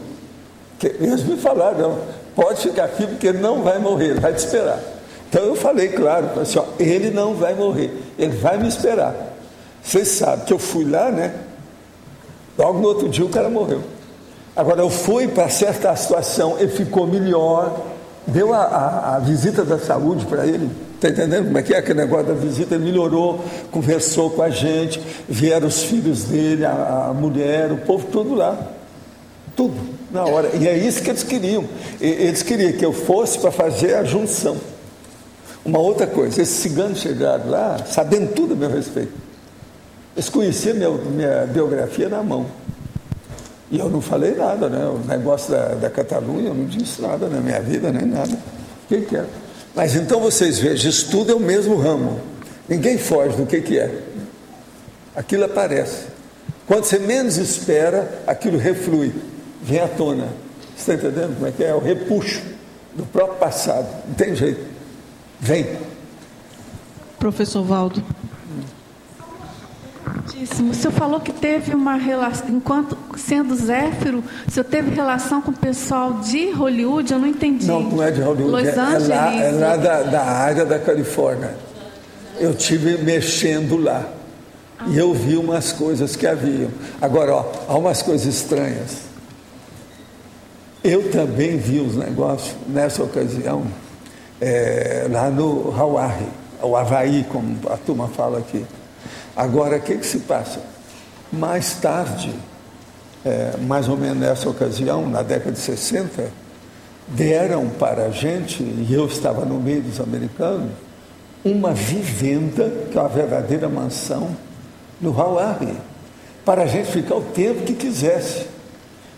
Eles me falaram, não, pode ficar aqui porque ele não vai morrer, ele vai te esperar. Então eu falei, claro, assim, ele não vai morrer, ele vai me esperar. Vocês sabem que eu fui lá, né? Logo no outro dia o cara morreu. Agora eu fui para acertar a situação, ele ficou melhor, deu a visita da saúde para ele. Está entendendo como é que é aquele negócio da visita? Ele melhorou, conversou com a gente, vieram os filhos dele, a mulher, o povo todo lá. Tudo, na hora. E é isso que eles queriam. Eles queriam que eu fosse para fazer a junção. Uma outra coisa, esses ciganos chegaram lá, sabendo tudo a meu respeito. Eles conheciam minha biografia na mão. E eu não falei nada, né? O negócio da Catalunha, eu não disse nada na minha vida, nem nada. O que é? Mas então vocês vejam, isso tudo é o mesmo ramo. Ninguém foge do que é. Aquilo aparece. Quando você menos espera, aquilo reflui, vem à tona. Você está entendendo como é que é? É o repuxo do próprio passado. Não tem jeito. Vem. Professor Valdo. O senhor falou que teve uma relação, enquanto sendo Zéfiro, o senhor teve relação com o pessoal de Hollywood? Eu não entendi. Não é de Hollywood, Los Angeles. É lá da área da Califórnia. Eu estive mexendo lá. E eu vi umas coisas que haviam. Agora, há umas coisas estranhas. Eu também vi os negócios, nessa ocasião, lá no Hawaii, o Havaí, como a turma fala aqui. Agora, o que se passa? Mais tarde, mais ou menos nessa ocasião, na década de 60, deram para a gente, e eu estava no meio dos americanos, uma vivenda, que é uma verdadeira mansão, no Hawaii, para a gente ficar o tempo que quisesse.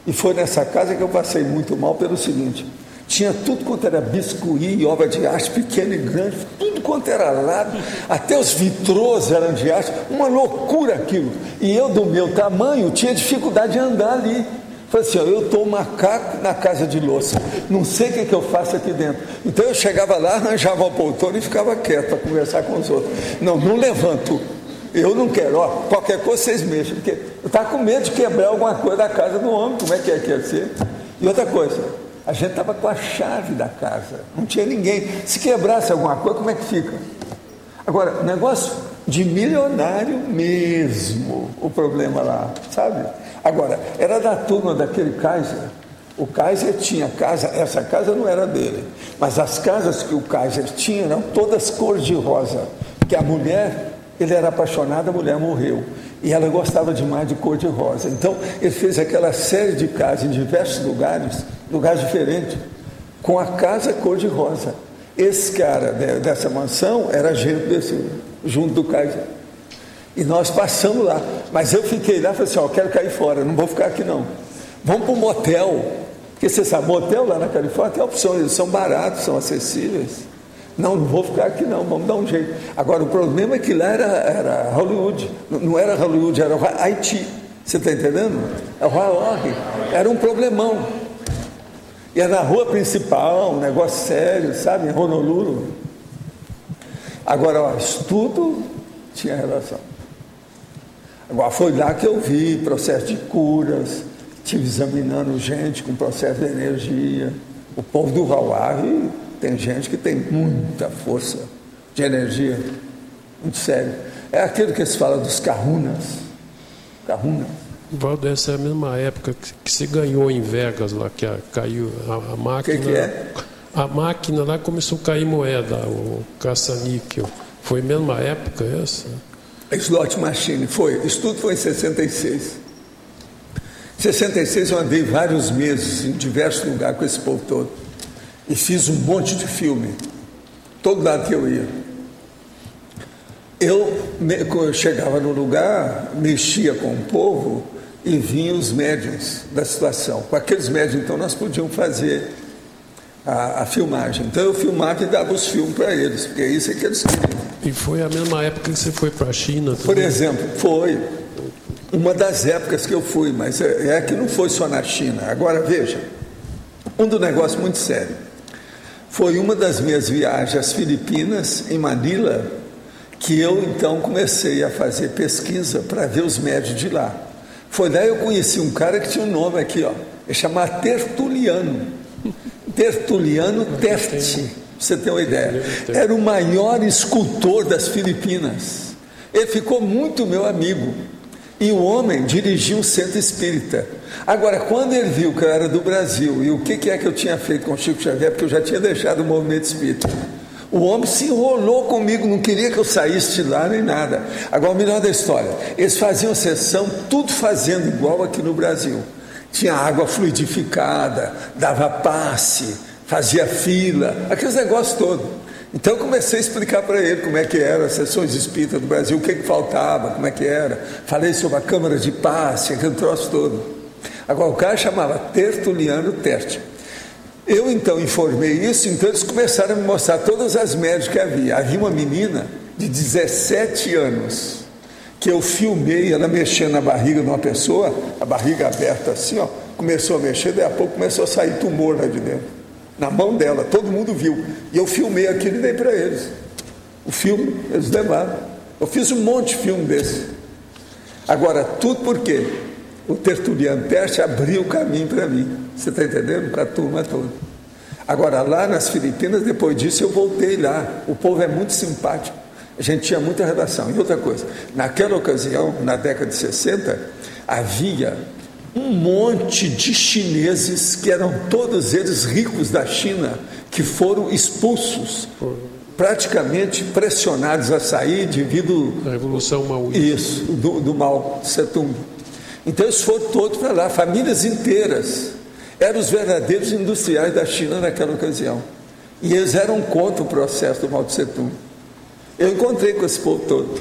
E foi nessa casa que eu passei muito mal pelo seguinte: tinha tudo quanto era biscuit, obra de arte, pequena e grande, tudo quanto era lado, até os vitrôs eram de arte, uma loucura aquilo. E eu, do meu tamanho, tinha dificuldade de andar ali. Falei assim, eu estou macaco na casa de louça, não sei o que eu faço aqui dentro. Então eu chegava lá, arranjava uma poltrona e ficava quieto para conversar com os outros. Não levanto, eu não quero, qualquer coisa vocês mexam, porque eu estava com medo de quebrar alguma coisa da casa do homem, como é que ia ser? E outra coisa, a gente estava com a chave da casa, não tinha ninguém. Se quebrasse alguma coisa, como é que fica? Agora, negócio de milionário mesmo, o problema lá, sabe? Agora, era da turma daquele Kaiser. O Kaiser tinha casa, essa casa não era dele, mas as casas que o Kaiser tinha eram todas cor de rosa, porque a mulher, ele era apaixonado, a mulher morreu, e ela gostava demais de cor de rosa. Então, ele fez aquela série de casas em diversos lugares diferentes, com a casa cor de rosa. Esse cara dessa mansão era gente junto do Kaiser. E nós passamos lá. Mas eu fiquei lá e falei assim, eu quero cair fora, não vou ficar aqui não. Vamos para um motel. Porque você sabe, motel lá na Califórnia tem opções, eles são baratos, são acessíveis. Não vou ficar aqui não, vamos dar um jeito. Agora, o problema é que lá era Hollywood. Não era Hollywood, era Haiti. Você está entendendo? Era um problemão. E era na rua principal, um negócio sério, sabe? Em Honolulu. Agora, tudo tinha relação. Agora, foi lá que eu vi processo de curas, estive examinando gente com processo de energia. O povo do Hawaii Tem gente que tem muita força de energia, muito sério. É aquilo que se fala dos Kahunas. Valdo, essa é a mesma época que se ganhou em Vegas, lá que caiu a máquina. O que é? A máquina lá começou a cair moeda, o caça-níquel. Foi a mesma época essa? Slot Machine, foi. Isso tudo foi em 66. Em 66 eu andei vários meses em diversos lugares com esse povo todo. E fiz um monte de filme. Todo lado que eu ia. Quando eu chegava no lugar, mexia com o povo e vinha os médiuns da situação. Com aqueles médiuns, então, nós podíamos fazer a filmagem. Então, eu filmava e dava os filmes para eles, porque é isso que eles queriam. E foi a mesma época que você foi para a China também? Por exemplo, foi uma das épocas que eu fui, mas é que não foi só na China. Agora, veja, um negócio muito sério. Foi uma das minhas viagens às Filipinas, em Manila, que eu, então, comecei a fazer pesquisa para ver os médios de lá. Foi lá que eu conheci um cara que tinha um nome aqui, ó. Ele chamava Tertuliano. Tertuliano Terti, pra você ter uma ideia. Era o maior escultor das Filipinas. Ele ficou muito meu amigo. E o homem dirigia um centro espírita. Agora, quando ele viu que eu era do Brasil e o que é que eu tinha feito com o Chico Xavier, porque eu já tinha deixado o movimento espírita, o homem se enrolou comigo, não queria que eu saísse de lá nem nada. Agora, o melhor da história, eles faziam sessão, tudo fazendo igual aqui no Brasil. Tinha água fluidificada, dava passe, fazia fila, aqueles negócios todos. Então eu comecei a explicar para ele como é que eram as sessões espíritas do Brasil, o que faltava, como é que era. Falei sobre a câmara de passe, aquele troço todo. Agora, o cara chamava Tertuliano Terti. Eu, então, informei isso, então eles começaram a me mostrar todas as médias que havia. Havia uma menina de 17 anos, que eu filmei, ela mexendo na barriga de uma pessoa, a barriga aberta assim, ó, começou a mexer, daí a pouco começou a sair tumor lá de dentro. Na mão dela, todo mundo viu. E eu filmei aquilo e dei para eles. O filme, eles levaram. Eu fiz um monte de filme desse. Agora, tudo por quê? O Tertuliano Terti abriu o caminho para mim. Você está entendendo? Com a turma toda. Agora, lá nas Filipinas, depois disso, eu voltei lá. O povo é muito simpático. A gente tinha muita relação. E outra coisa, naquela ocasião, na década de 60, havia um monte de chineses, que eram todos eles ricos da China, que foram expulsos, praticamente pressionados a sair devido à Revolução Maoísta. Isso, do Mao Tse-tung. Então eles foram todos para lá, famílias inteiras. Eram os verdadeiros industriais da China naquela ocasião. E eles eram contra o processo do Mao Tse-tung. Eu encontrei com esse povo todo,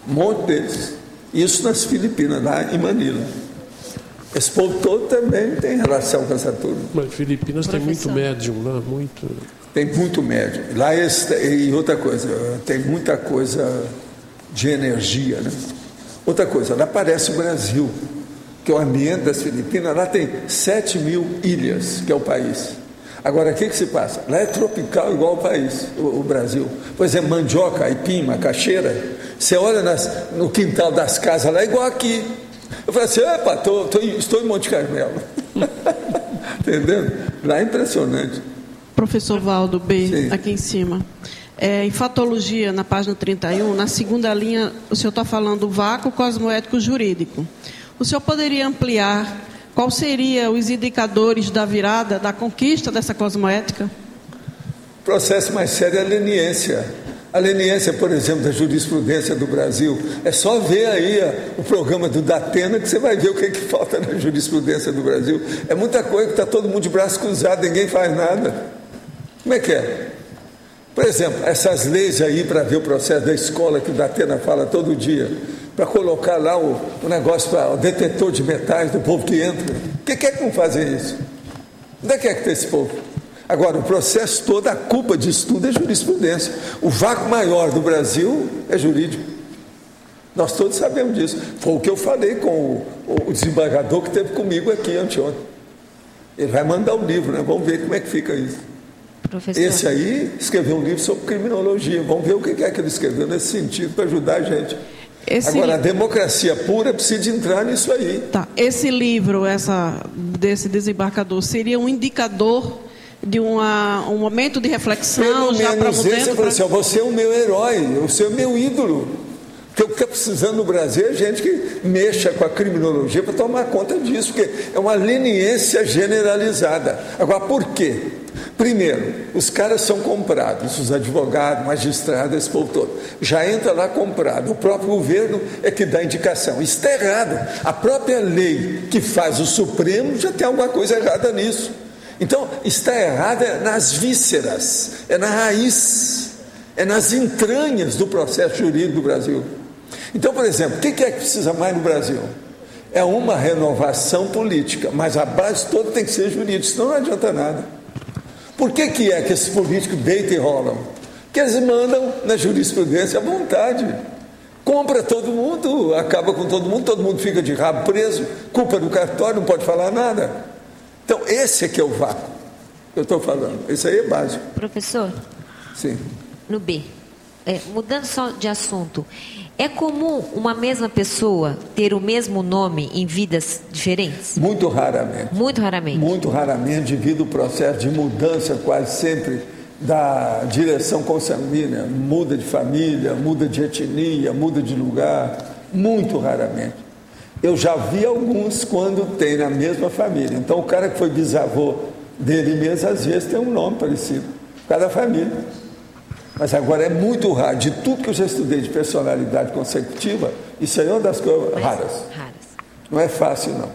um monte deles. Isso nas Filipinas, lá em Manila. Esse povo todo também tem relação com essa turma. Mas Filipinas tem muito médium lá, muito. Tem muito médium. Lá e outra coisa, tem muita coisa de energia, né? Outra coisa, lá parece o Brasil, que é o ambiente das Filipinas, lá tem 7.000 ilhas, que é o país. Agora, o que se passa? Lá é tropical igual o país, o Brasil. Por exemplo, mandioca, aipim, macaxeira, você olha no quintal das casas lá, é igual aqui. Eu falei assim, opa, estou em Monte Carmelo. Entendeu? Lá é impressionante. Professor Valdo B, Sim. Aqui em cima. Em Fatologia, na página 31, na segunda linha, o senhor está falando do vácuo cosmoético jurídico. O senhor poderia ampliar quais seriam os indicadores da virada, da conquista dessa cosmoética? O processo mais sério é a leniência. A leniência, por exemplo, da jurisprudência do Brasil, é só ver aí o programa do Datena que você vai ver o que falta na jurisprudência do Brasil. É muita coisa que está todo mundo de braço cruzado, ninguém faz nada. Como é que é? Por exemplo, essas leis aí para ver o processo da escola que o Datena fala todo dia, para colocar lá o negócio para o detetor de metais do povo que entra. Por que é que não fazem isso? Onde é que tem esse povo? Agora, o processo todo, a culpa disso tudo é jurisprudência. O vácuo maior do Brasil é jurídico. Nós todos sabemos disso. Foi o que eu falei com o desembargador que esteve comigo aqui anteontem. Ele vai mandar um livro, né? Vamos ver como é que fica isso. Professor. Esse aí escreveu um livro sobre criminologia. Vamos ver o que é que ele escreveu nesse sentido para ajudar a gente. Agora, a democracia pura precisa entrar nisso aí. Tá. Esse livro, desse desembargador, seria um indicador um momento de reflexão, já para você fala assim, você é o meu herói, você é o meu ídolo. O que eu estou precisando no Brasil é gente que mexa com a criminologia para tomar conta disso, porque é uma leniência generalizada. Agora, por quê? Primeiro, os caras são comprados, os advogados, magistrados, esse povo todo. Já entra lá comprado. O próprio governo é que dá indicação. Isso está errado. A própria lei que faz o Supremo já tem alguma coisa errada nisso. Então, está errado nas vísceras, é na raiz, é nas entranhas do processo jurídico do Brasil. Então, por exemplo, o que é que precisa mais no Brasil? É uma renovação política, mas a base toda tem que ser jurídica, senão não adianta nada. Por que é que esses políticos deitam e rolam? Porque eles mandam na jurisprudência à vontade. Compra todo mundo, acaba com todo mundo fica de rabo preso, culpa do cartório, não pode falar nada. Então, esse é que é o vácuo que eu estou falando. Esse aí é básico. Professor? Sim. No B. Mudando só de assunto, é comum uma mesma pessoa ter o mesmo nome em vidas diferentes? Muito raramente. Muito raramente. Muito raramente, devido ao processo de mudança quase sempre da direção consanguínea. Muda de família, muda de etnia, muda de lugar. Muito raramente. Eu já vi alguns quando tem na mesma família. Então, o cara que foi bisavô dele mesmo, às vezes tem um nome parecido. Cada família. Mas agora é muito raro. De tudo que eu já estudei de personalidade consecutiva, isso aí é uma das coisas raras. Não é fácil, não.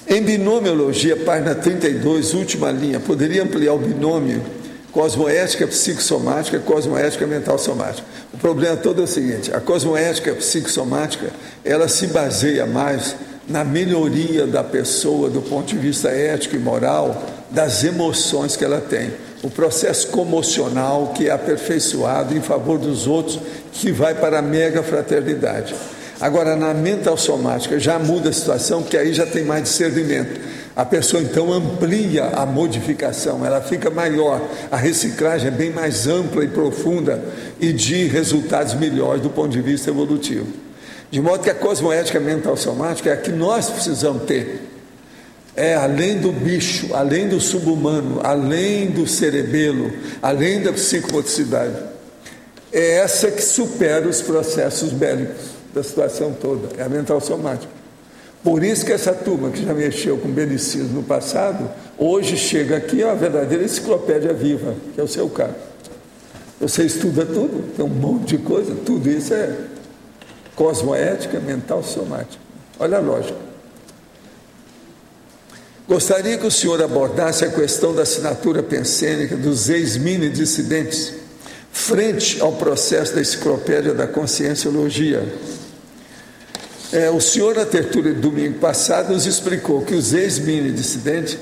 Em binomiologia, página 32, última linha, poderia ampliar o binômio cosmoética psicossomática, cosmoética mental somática. O problema todo é o seguinte: a cosmoética psicossomática, ela se baseia mais na melhoria da pessoa do ponto de vista ético e moral, das emoções que ela tem. O processo comocional que é aperfeiçoado em favor dos outros, que vai para a mega fraternidade. Agora, na mental somática já muda a situação, porque aí já tem mais discernimento. A pessoa então amplia a modificação, ela fica maior, a reciclagem é bem mais ampla e profunda e de resultados melhores do ponto de vista evolutivo. De modo que a cosmoética mental somática é a que nós precisamos ter. É além do bicho, além do subhumano, além do cerebelo, além da psicomotricidade. É essa que supera os processos bélicos da situação toda, é a mental somática. Por isso que essa turma que já mexeu com belicismo no passado, hoje chega aqui a verdadeira enciclopédia viva, que é o seu caso. Você estuda tudo, tem um monte de coisa, tudo isso é cosmoética mental somática. Olha a lógica. Gostaria que o senhor abordasse a questão da assinatura pensênica dos ex-mini dissidentes frente ao processo da enciclopédia da conscienciologia. O senhor, na tertúlia de domingo passado, nos explicou que os ex-mini dissidentes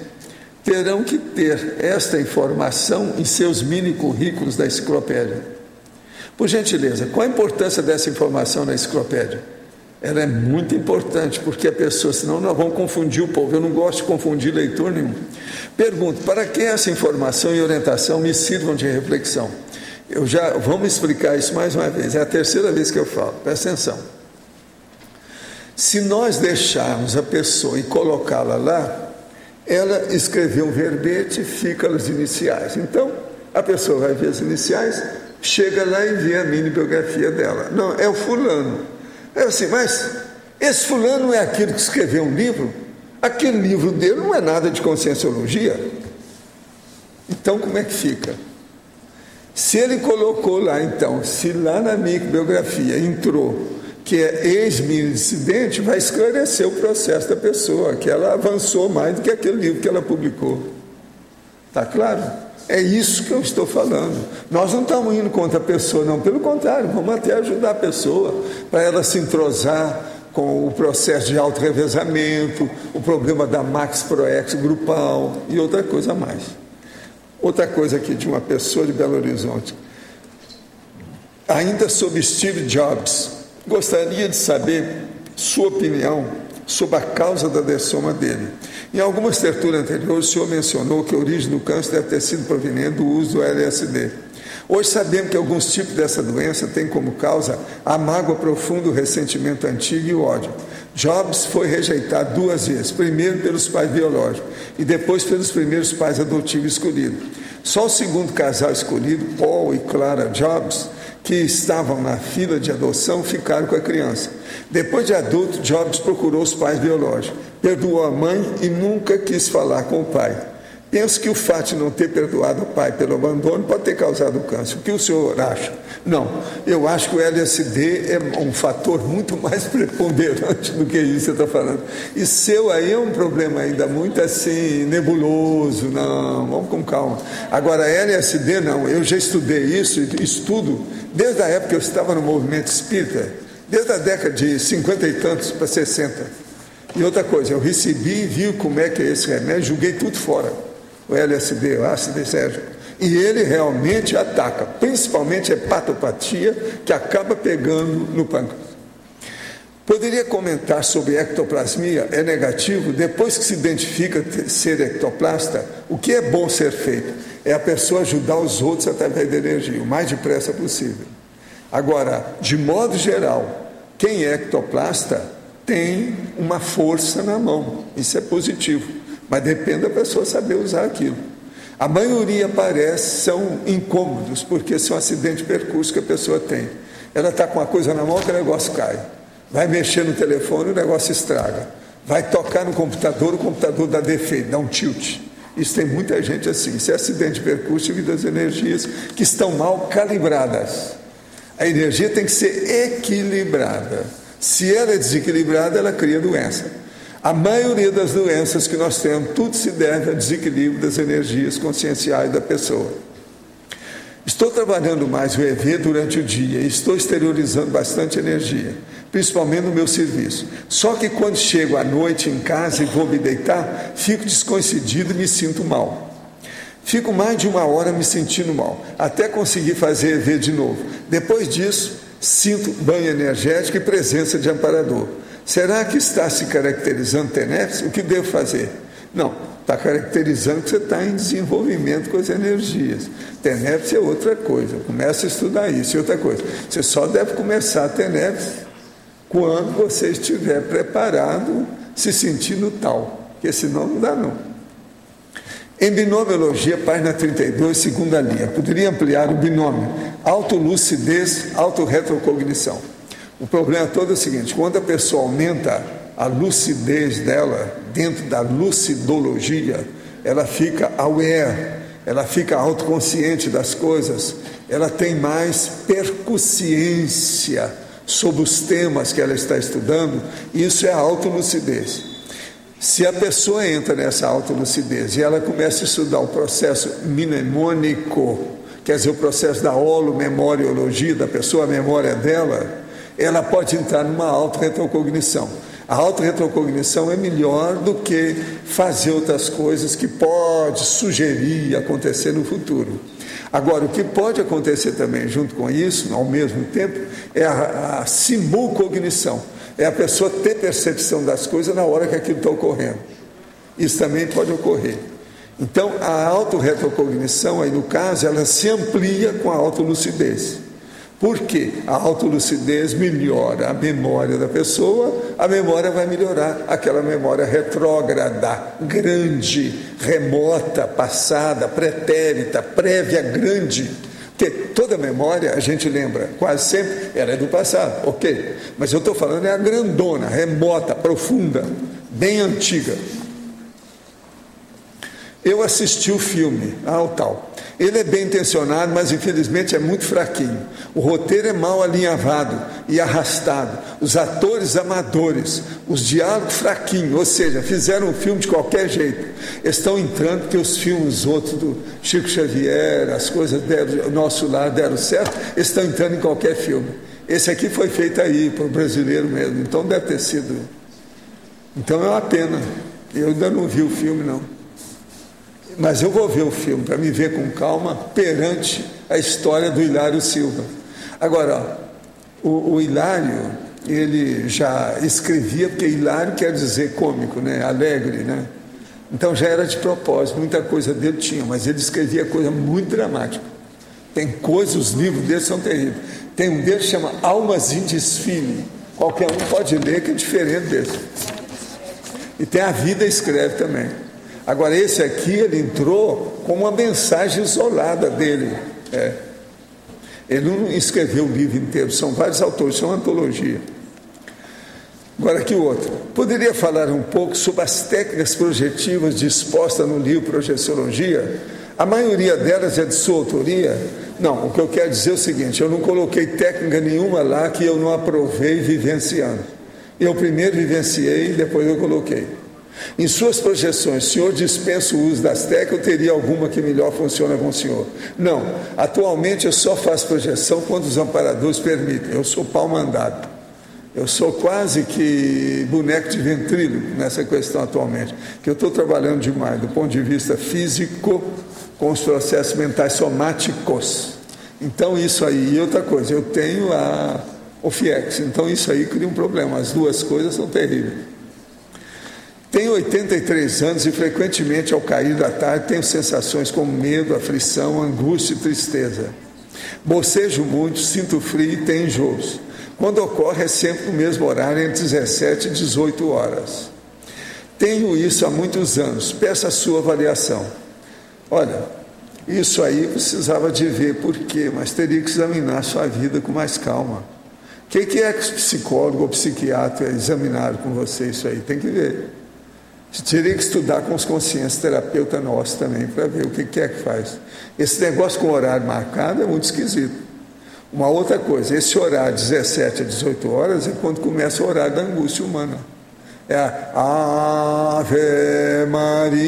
terão que ter esta informação em seus mini currículos da enciclopédia. Por gentileza, qual a importância dessa informação na enciclopédia? Ela é muito importante, porque a pessoa, senão nós vamos confundir o povo. Eu não gosto de confundir leitor nenhum. Pergunto, para que essa informação e orientação me sirvam de reflexão? Vamos explicar isso mais uma vez, é a terceira vez que eu falo, presta atenção. Se nós deixarmos a pessoa e colocá-la lá, ela escreveu um verbete e fica as iniciais. Então, a pessoa vai ver as iniciais, chega lá e vê a mini biografia dela. Não, é o fulano. É assim, mas esse fulano não é aquele que escreveu um livro? Aquele livro dele não é nada de conscienciologia. Então, como é que fica? Se ele colocou lá, então, se lá na minha biografia entrou que é ex-mini dissidente, vai esclarecer o processo da pessoa, que ela avançou mais do que aquele livro que ela publicou. Está claro? É isso que eu estou falando. Nós não estamos indo contra a pessoa, não. Pelo contrário, vamos até ajudar a pessoa para ela se entrosar com o processo de autorrevezamento, o problema da Max Proex grupal e outra coisa a mais. Outra coisa aqui de uma pessoa de Belo Horizonte. Ainda sobre Steve Jobs, gostaria de saber sua opinião sobre a causa da dessoma dele. Em algumas tertúlias anteriores, o senhor mencionou que a origem do câncer deve ter sido proveniente do uso do LSD. Hoje sabemos que alguns tipos dessa doença têm como causa a mágoa profunda, o ressentimento antigo e o ódio. Jobs foi rejeitado 2 vezes, primeiro pelos pais biológicos e depois pelos primeiros pais adotivos escolhidos. Só o segundo casal escolhido, Paul e Clara Jobs, que estavam na fila de adoção, ficaram com a criança. Depois de adulto, Jobs procurou os pais biológicos, perdoou a mãe e nunca quis falar com o pai. Penso que o fato de não ter perdoado o pai pelo abandono pode ter causado o câncer. O que o senhor acha? Não, eu acho que o LSD é um fator muito mais preponderante do que isso que você está falando. E seu aí é um problema ainda muito assim, nebuloso, não, vamos com calma. Agora, LSD não, eu já estudei isso, estudo, desde a época que eu estava no movimento espírita, desde a década de 50 e tantos para 60. E outra coisa, eu recebi e vi como é que é esse remédio, joguei tudo fora. O LSD, o ácido lisérgico, e ele realmente ataca, principalmente a hepatopatia, que acaba pegando no pâncreas. Poderia comentar sobre ectoplasmia? É negativo? Depois que se identifica ser ectoplasta, o que é bom ser feito? É a pessoa ajudar os outros através da energia, o mais depressa possível. Agora, de modo geral, quem é ectoplasta tem uma força na mão, isso é positivo. Mas depende da pessoa saber usar aquilo. A maioria são incômodos, porque são acidentes de percurso que a pessoa tem. Ela está com uma coisa na mão que o negócio cai. Vai mexer no telefone, o negócio estraga. Vai tocar no computador, o computador dá defeito, dá um tilt. Isso tem muita gente assim. Isso é acidente de percurso devido às energias que estão mal calibradas. A energia tem que ser equilibrada. Se ela é desequilibrada, ela cria doença. A maioria das doenças que nós temos, tudo se deve ao desequilíbrio das energias conscienciais da pessoa. Estou trabalhando mais o EV durante o dia e estou exteriorizando bastante energia, principalmente no meu serviço. Só que quando chego à noite em casa e vou me deitar, fico descoincidido e me sinto mal. Fico mais de 1 hora me sentindo mal, até conseguir fazer EV de novo. Depois disso, sinto banho energético e presença de amparador. Será que está se caracterizando TENEPS? O que devo fazer? Não, está caracterizando que você está em desenvolvimento com as energias. TENEPS é outra coisa, começa a estudar isso. E outra coisa, você só deve começar a TENEPS quando você estiver preparado, se sentindo tal, porque senão não dá não. Em binomiologia, página 32, segunda linha, poderia ampliar o binômio autolucidez, autorretrocognição. O problema todo é o seguinte: quando a pessoa aumenta a lucidez dela, dentro da lucidologia, ela fica aware, ela fica autoconsciente das coisas, ela tem mais percussiência sobre os temas que ela está estudando, isso é a autolucidez. Se a pessoa entra nessa autolucidez e ela começa a estudar o processo mnemônico, quer dizer, o processo da holomemoriologia da pessoa, a memória dela, ela pode entrar numa autorretrocognição. A autorretrocognição é melhor do que fazer outras coisas que pode sugerir acontecer no futuro. Agora, o que pode acontecer também junto com isso, ao mesmo tempo, é a simulcognição. É a pessoa ter percepção das coisas na hora que aquilo está ocorrendo. Isso também pode ocorrer. Então, a autorretrocognição, aí no caso, ela se amplia com a autolucidez. Por quê? A autolucidez melhora a memória da pessoa, a memória vai melhorar aquela memória retrógrada, grande, remota, passada, pretérita, prévia, grande. Porque toda memória, a gente lembra, quase sempre, ela é do passado, ok? Mas eu estou falando é a grandona, remota, profunda, bem antiga. Eu assisti o filme, o tal. Ele é bem intencionado, mas infelizmente é muito fraquinho. O roteiro é mal alinhavado e arrastado. Os atores amadores, os diálogos fraquinhos, ou seja, fizeram um filme de qualquer jeito. Estão entrando porque os filmes outros do Chico Xavier, as coisas do nosso lar deram certo, estão entrando em qualquer filme. Esse aqui foi feito aí, para o brasileiro mesmo, então deve ter sido. Então é uma pena. Eu ainda não vi o filme, não. Mas eu vou ver o filme para me ver com calma perante a história do Hilário Silva. Agora, o Hilário, ele já escrevia, porque Hilário quer dizer cômico, né? Alegre, né? Então já era de propósito, muita coisa dele tinha, mas ele escrevia coisa muito dramática. Tem coisas, os livros deles são terríveis. Tem um deles que chama Almas em Desfile. Qualquer um pode ler, que é diferente desse. E tem A Vida Escreve também. Agora, esse aqui, ele entrou com uma mensagem isolada dele. Ele não escreveu o livro inteiro, são vários autores, são uma antologia. Agora, aqui o outro. Poderia falar um pouco sobre as técnicas projetivas dispostas no livro Projeciologia? A maioria delas é de sua autoria? Não, o que eu quero dizer é o seguinte, eu não coloquei técnica nenhuma lá que eu não aprovei vivenciando. Eu primeiro vivenciei e depois eu coloquei. Em suas projeções, o senhor dispensa o uso das técnicas ou teria alguma que melhor funciona com o senhor? Não, atualmente eu só faço projeção quando os amparadores permitem. Eu sou pau mandado. Eu sou quase que boneco de ventríloco nessa questão atualmente, que eu estou trabalhando demais do ponto de vista físico com os processos mentais somáticos. Então isso aí, e outra coisa, eu tenho o FIEX, então isso aí cria um problema, as duas coisas são terríveis. Tenho 83 anos e frequentemente ao cair da tarde tenho sensações como medo, aflição, angústia e tristeza. Bocejo muito, sinto frio e tenho enjoos. Quando ocorre é sempre no mesmo horário, entre 17 e 18 horas. Tenho isso há muitos anos, peço a sua avaliação. Olha, isso aí precisava de ver por quê, mas teria que examinar a sua vida com mais calma. O que é que os psicólogos ou psiquiatra examinaram com você isso aí? Tem que ver. Teria que estudar com os consciências terapeutas nossos também, para ver o que é que faz. Esse negócio com horário marcado é muito esquisito. Uma outra coisa, esse horário 17 a 18 horas é quando começa o horário da angústia humana. É a Ave Maria.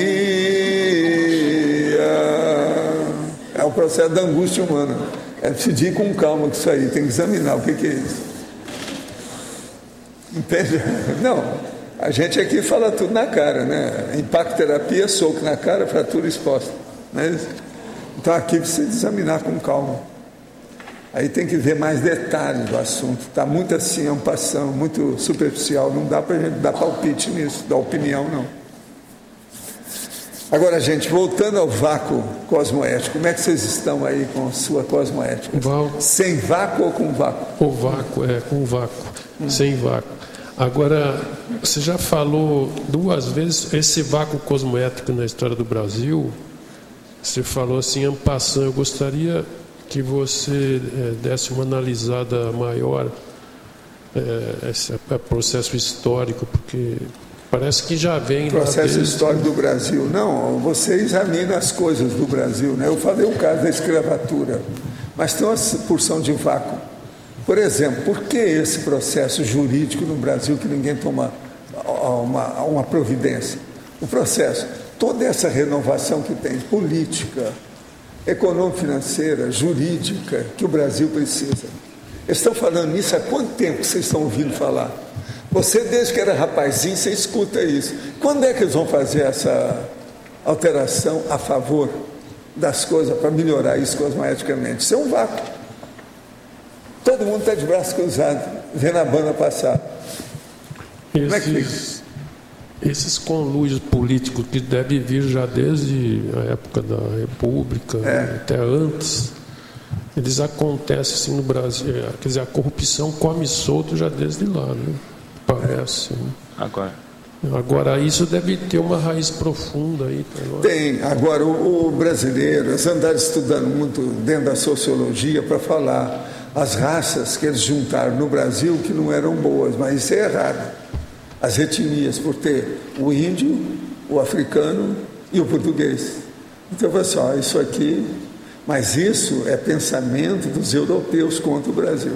É o processo da angústia humana. É decidir com calma com isso aí, tem que examinar o que é isso. Entende? Não, a gente aqui fala tudo na cara, né? Impactoterapia, soco na cara, fratura exposta. Não é isso? Então aqui precisa examinar com calma. Aí tem que ver mais detalhes do assunto. Está muito assim, ampassão, muito superficial. Não dá para a gente dar palpite nisso, dar opinião, não. Agora, gente, voltando ao vácuo cosmoético, como é que vocês estão aí com a sua cosmoética? Sem vácuo ou com vácuo? O vácuo, com vácuo, sem vácuo. Agora, você já falou 2 vezes esse vácuo cosmoético na história do Brasil. Você falou assim, ampassão. Eu gostaria que você desse uma analisada maior esse processo histórico, porque parece que já vem... Processo histórico do Brasil. Não, você examina as coisas do Brasil, né? Eu falei o caso da escravatura, mas tem uma porção de vácuo. Por exemplo, por que esse processo jurídico no Brasil que ninguém toma uma providência? O processo, toda essa renovação que tem, política, econômico-financeira, jurídica, que o Brasil precisa. Eles estão falando nisso há quanto tempo vocês estão ouvindo falar? Você, desde que era rapazinho, você escuta isso. Quando é que eles vão fazer essa alteração a favor das coisas para melhorar isso cosmoeticamente? Isso é um vácuo. Todo mundo está de braço cruzado, vendo a banda passar. Como é que fica? Esses conluios políticos que devem vir já desde a época da República, até antes, eles acontecem assim no Brasil. Quer dizer, a corrupção come solto já desde lá, né? Parece. Né? Agora, isso deve ter uma raiz profunda aí. Tem. Agora, o brasileiro, eles andaram estudando muito dentro da sociologia para falar as raças que eles juntaram no Brasil que não eram boas, mas isso é errado. As etnias, por ter o índio, o africano e o português. Então, pessoal, isso aqui, mas isso é pensamento dos europeus contra o Brasil.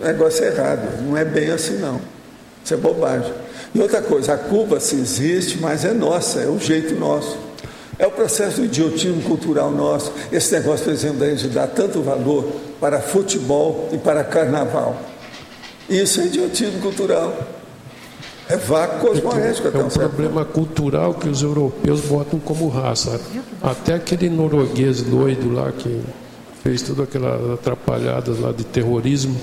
O negócio é errado, não é bem assim não. Isso é bobagem. E outra coisa, a culpa se existe, mas é nossa, é o jeito nosso. É o processo do idiotismo cultural nosso. Esse negócio, por exemplo, da gente dar tanto valor para futebol e para carnaval. Isso é idiotismo cultural. É vácuo cosmoético. É um problema cultural que os europeus botam como raça. Até aquele norueguês doido lá que fez todas aquelas atrapalhadas lá de terrorismo,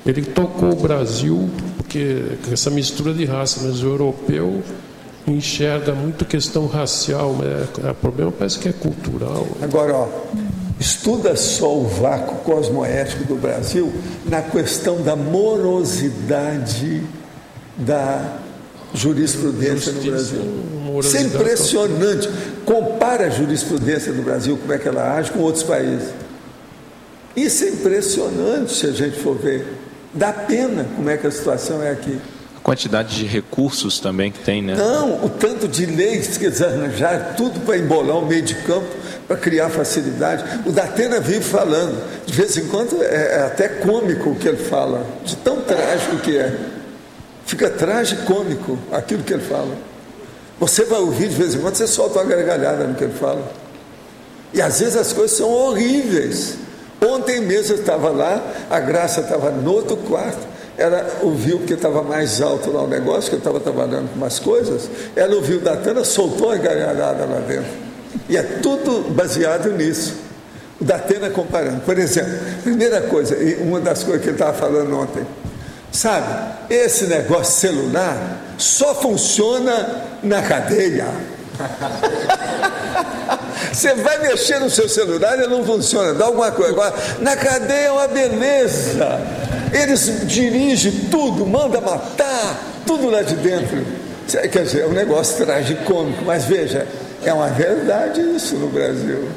ele tocou o Brasil, porque essa mistura de raça, mas o europeu enxerga muito questão racial, mas o problema parece que é cultural. Agora, estuda só o vácuo cosmoético do Brasil na questão da morosidade da jurisprudência no Brasil. Isso é impressionante. Compara a jurisprudência do Brasil, como é que ela age, com outros países. Isso é impressionante, se a gente for ver. Dá pena como é que a situação é aqui. A quantidade de recursos também que tem, né? Não, o tanto de leis que eles arranjaram, tudo para embolar o meio de campo, para criar facilidade. O Datena vive falando, de vez em quando é até cômico o que ele fala, de tão trágico que é. Fica tragicômico aquilo que ele fala. Você vai ouvir de vez em quando, você solta uma gargalhada no que ele fala. E às vezes as coisas são horríveis. Ontem mesmo eu estava lá, a Graça estava no outro quarto, ela ouviu, porque estava mais alto lá o negócio, que eu estava trabalhando com umas coisas, ela ouviu o Datena, soltou a gargalhada lá dentro. E é tudo baseado nisso. O Datena comparando. Por exemplo, primeira coisa, uma das coisas que ele estava falando ontem, sabe, esse negócio celular só funciona na cadeia. Você vai mexer no seu celular e não funciona, dá alguma coisa. Agora, na cadeia é uma beleza. Eles dirigem tudo, mandam matar, tudo lá de dentro. Quer dizer, é um negócio tragicômico, mas veja, é uma verdade isso no Brasil.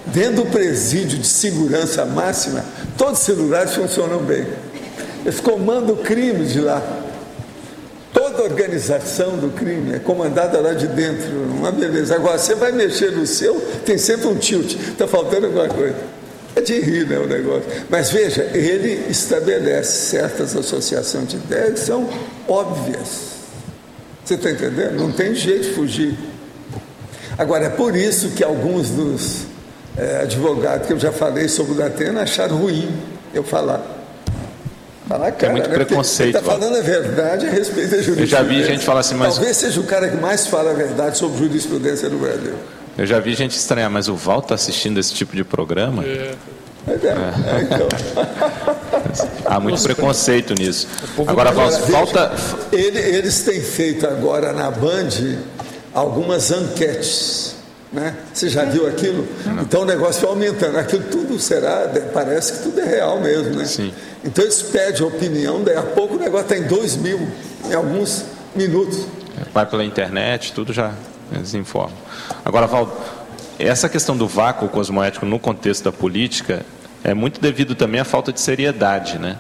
Dentro do presídio de segurança máxima, todos os celulares funcionam bem. Eles comandam o crime de lá. Toda a organização do crime é comandada lá de dentro, uma beleza. Agora, você vai mexer no seu, tem sempre um tilt, está faltando alguma coisa. É de rir, né, o negócio. Mas veja, ele estabelece certas associações de ideias que são óbvias. Você está entendendo? Não tem jeito de fugir. Agora, é por isso que alguns dos advogados que eu já falei sobre o Datena acharam ruim eu falar. Cara, é muito preconceito. Ele está falando a verdade a respeito da jurisprudência. Eu já vi gente falar assim, mas... Talvez seja o cara que mais fala a verdade sobre jurisprudência no Brasil. Eu já vi gente estranhar, mas o Val está assistindo esse tipo de programa? Então. Há muito preconceito nisso. Agora, Val, falta... Eles têm feito agora na Band algumas enquetes. Né? Você já viu aquilo? Então o negócio vai aumentando. Aquilo tudo parece que tudo é real mesmo, né? Sim. Então eles pedem a opinião, daí a pouco o negócio está em 2.000, em alguns minutos. Vai pela internet, tudo já eles informam. Agora, Valdo, essa questão do vácuo cosmoético no contexto da política é muito devido também à falta de seriedade, né?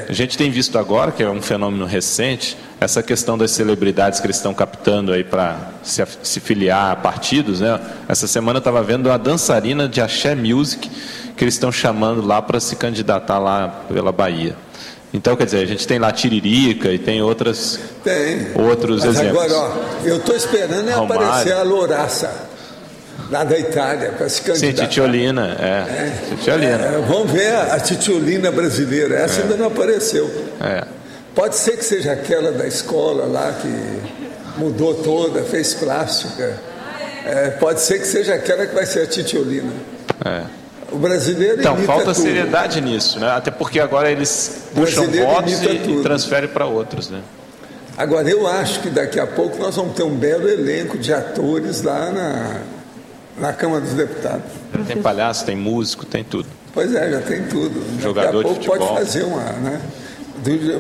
A gente tem visto agora, que é um fenômeno recente, essa questão das celebridades que eles estão captando aí para se filiar a partidos, né? Essa semana eu estava vendo uma dançarina de Axé Music que eles estão chamando lá para se candidatar lá pela Bahia. Então, quer dizer, a gente tem lá Tiririca e tem outros exemplos. Agora, ó, eu estou esperando aparecer a Louraça, lá da Itália, para se candidatar. Sim, Titiolina, Titiolina. Vamos ver a Titiolina brasileira, essa ainda não apareceu. Pode ser que seja aquela da escola lá que mudou toda, fez plástica. Pode ser que seja aquela que vai ser a Titiolina. O brasileiro então, imita falta tudo. seriedade nisso, né? Até porque agora eles puxam votos e transferem para outros, né? Agora, eu acho que daqui a pouco nós vamos ter um belo elenco de atores lá na Câmara dos Deputados. Tem palhaço, tem músico, tem tudo. Pois é, já tem tudo. Jogador daqui a pouco de futebol. Pode fazer uma, né?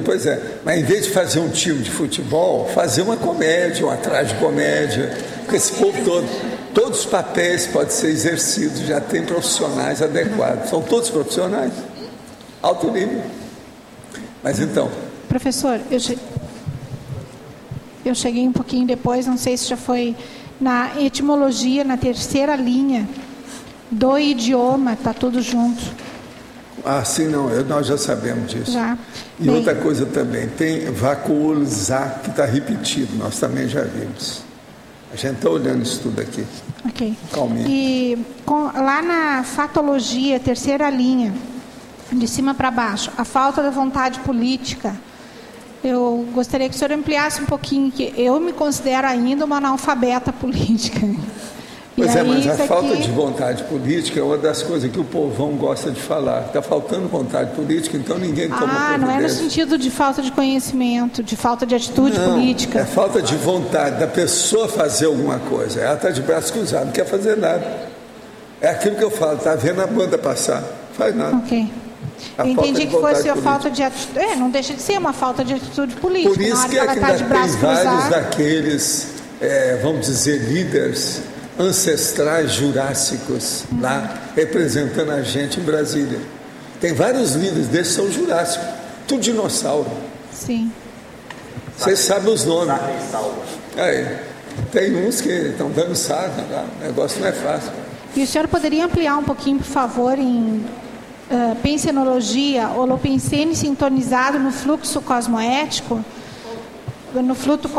Pois é, mas em vez de fazer um time de futebol, fazer uma comédia, uma tragicomédia, com esse povo todo. Todos os papéis podem ser exercidos, já tem profissionais adequados. São todos profissionais, alto nível. Mas então... Professor, eu cheguei um pouquinho depois, não sei se já foi na etimologia, na terceira linha, do idioma, está tudo junto. Ah, sim, não, nós já sabemos disso. Já. E outra coisa também, tem vacuolizar, que está repetido, nós também já vimos. A gente está olhando isso tudo aqui. Ok. Calminho. E lá na fatologia, terceira linha, de cima para baixo, a falta da vontade política, eu gostaria que o senhor ampliasse um pouquinho, que eu me considero ainda uma analfabeta política. Pois mas a falta de vontade política é uma das coisas que o povão gosta de falar. Está faltando vontade política, então ninguém toma providência. Não é no sentido de falta de conhecimento, de falta de atitude política. É falta de vontade da pessoa fazer alguma coisa. Ela está de braço cruzado, não quer fazer nada. É aquilo que eu falo, está vendo a banda passar, faz nada. Ok. Eu entendi que fosse a falta de atitude. Não deixa de ser uma falta de atitude política. Por isso que ela ainda tem vários daqueles, vamos dizer, líderes ancestrais jurássicos lá, representando a gente em Brasília. Tem vários líderes desses que são jurássicos, tudo dinossauro. Sim. Vocês sabem os nomes. Tem uns que estão dando sarna lá, o negócio não é fácil. E o senhor poderia ampliar um pouquinho, por favor, em pensenologia, holopensene sintonizado no fluxo cosmoético, no fluxo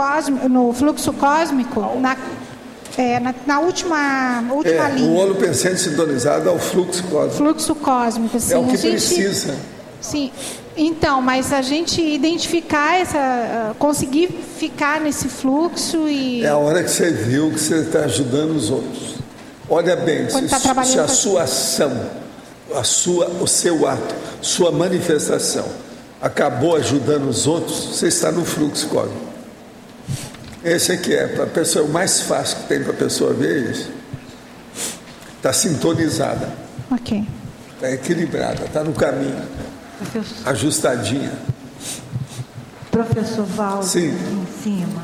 cósmico, na última linha. O holopensene sintonizado ao fluxo cósmico. Fluxo cósmico, sim. É o que precisa. Sim. Então, mas a gente identificar conseguir ficar nesse fluxo e... É a hora que você viu que você está ajudando os outros. Olha bem, se a sua ação, o seu ato, sua manifestação acabou ajudando os outros, você está no fluxo cósmico. Esse aqui para a pessoa, o mais fácil que tem para a pessoa ver isso. Está sintonizada. Ok. Está equilibrada, está no caminho. Professor. Ajustadinha. Professor Valdo, sim. Em cima.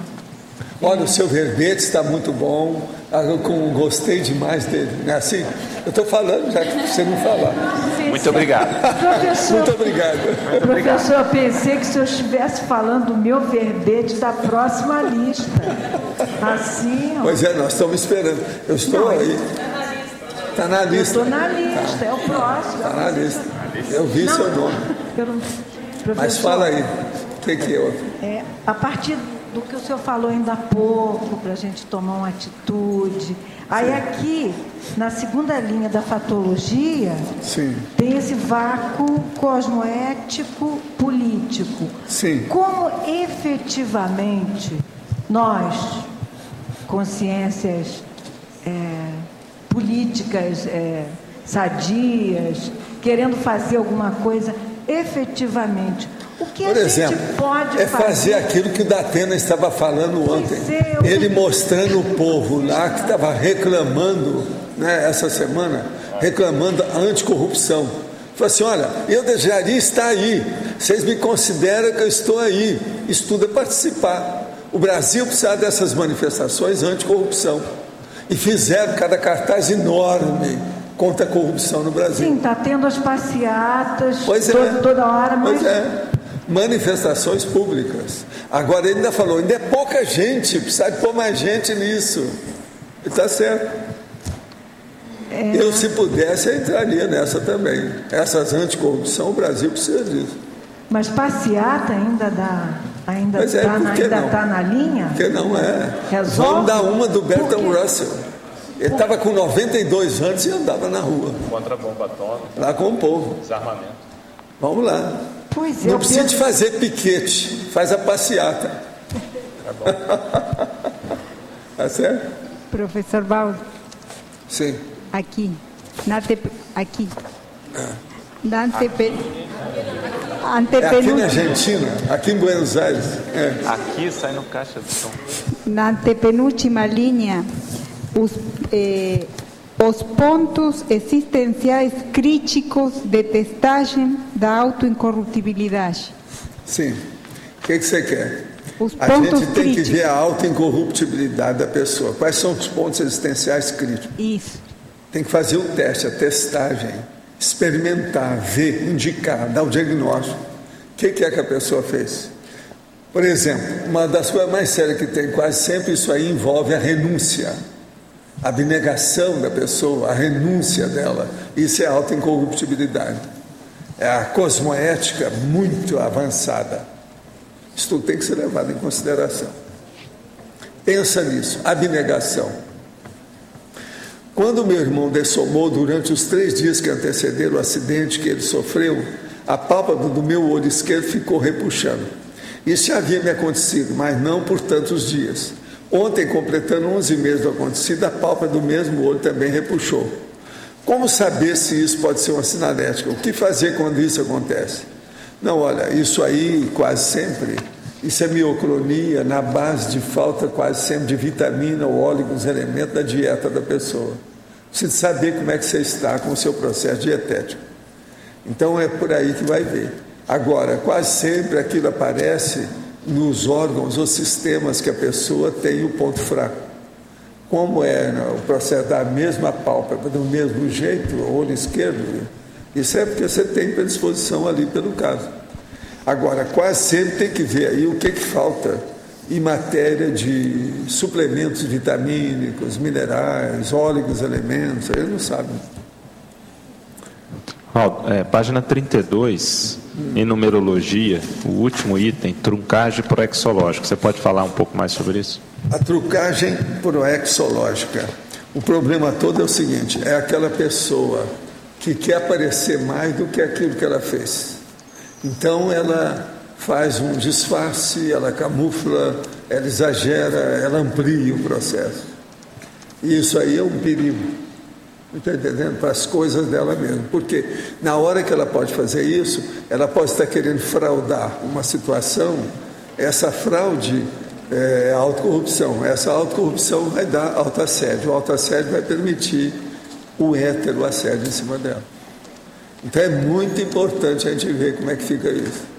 Olha, o seu verbete está muito bom. Eu gostei demais dele. Não é assim? Eu estou falando já que você não falar. Muito obrigado. Professor, muito obrigado. Professor, eu pensei que se eu estivesse falando do meu verbete da próxima lista. Assim, ó. Pois é, nós estamos esperando. Eu estou aí. Está na lista. Eu estou na lista, é o próximo. Está na lista. Eu vi seu nome. Mas fala aí. O que é outro? A partir do que o senhor falou ainda há pouco, para a gente tomar uma atitude. Aí aqui, na segunda linha da fatologia, sim, tem esse vácuo cosmoético político. Sim. Como efetivamente nós, consciências políticas sadias, querendo fazer alguma coisa efetivamente, o que por exemplo, gente pode fazer aquilo que o Datena estava falando ontem. Ele mostrando o povo lá que estava reclamando, né, essa semana, reclamando a anticorrupção. Falou assim, olha, eu desejaria estar aí, vocês me consideram que eu estou aí, isso tudo é participar. O Brasil precisa dessas manifestações anticorrupção. E fizeram cada cartaz enorme contra a corrupção no Brasil. Sim, está tendo as passeatas toda hora, mas... Pois é. Manifestações públicas. Agora ele ainda falou, ainda é pouca gente, precisa de pôr mais gente nisso. E está certo. Eu, se pudesse, eu entraria nessa também. Essas anticorrupção, o Brasil precisa disso. Mas passeata ainda está na linha? Porque não é. Resolve? Vamos dar uma do Bertrand Russell. Ele estava com 92 anos e andava na rua. Contra a bomba atômica. Lá com o povo. Desarmamento. Vamos lá. Pois não precisa de fazer piquete, faz a passeata. Tá bom. Tá certo? Professor Valdo. Sim. Aqui. Aqui. Na aqui na Argentina, aqui em Buenos Aires. Aqui sai no caixa de som. Na antepenúltima linha, os pontos existenciais críticos de testagem da autoincorruptibilidade. Sim. O que você quer? A gente tem críticos. Que ver a autoincorruptibilidade da pessoa. Quais são os pontos existenciais críticos? Isso. Tem que fazer o teste, a testagem, experimentar, ver, indicar, dar o diagnóstico. O que é que a pessoa fez? Por exemplo, uma das coisas mais sérias que tem, quase sempre isso aí envolve a renúncia. A abnegação da pessoa, a renúncia dela. Isso é a autoincorruptibilidade. É a cosmoética muito avançada. Isso tudo tem que ser levado em consideração. Pensa nisso, abnegação. Quando meu irmão dessomou durante os 3 dias que antecederam o acidente que ele sofreu, a pálpebra do meu olho esquerdo ficou repuxando. Isso já havia me acontecido, mas não por tantos dias. Ontem, completando 11 meses do acontecido, a pálpebra do mesmo olho também repuxou. Como saber se isso pode ser uma sinalética? O que fazer quando isso acontece? Não, olha, isso aí quase sempre, isso é mioclonia na base de falta quase sempre de vitamina ou óleo, os elementos da dieta da pessoa. Precisa saber como é que você está com o seu processo dietético. Então, é por aí que vai ver. Agora, quase sempre aquilo aparece nos órgãos ou sistemas que a pessoa tem o ponto fraco. Como é o processo da mesma pálpebra, do mesmo jeito, o olho esquerdo, isso é porque você tem predisposição ali pelo caso. Agora, quase sempre tem que ver aí o que falta em matéria de suplementos vitamínicos, minerais, óleos, elementos, ele não sabe. Página 32, em numerologia, o último item, truncagem proexológica. Você pode falar um pouco mais sobre isso? A truncagem proexológica. O problema todo é o seguinte, é aquela pessoa que quer aparecer mais do que aquilo que ela fez. Então, ela faz um disfarce, ela camufla, ela exagera, ela amplia o processo. E isso aí é um perigo. Está entendendo? Para as coisas dela mesma. Porque na hora que ela pode fazer isso, ela pode estar querendo fraudar uma situação, essa fraude é autocorrupção. Essa autocorrupção vai dar autoassédio. O autoassédio vai permitir o heteroassédio em cima dela. Então é muito importante a gente ver como é que fica isso.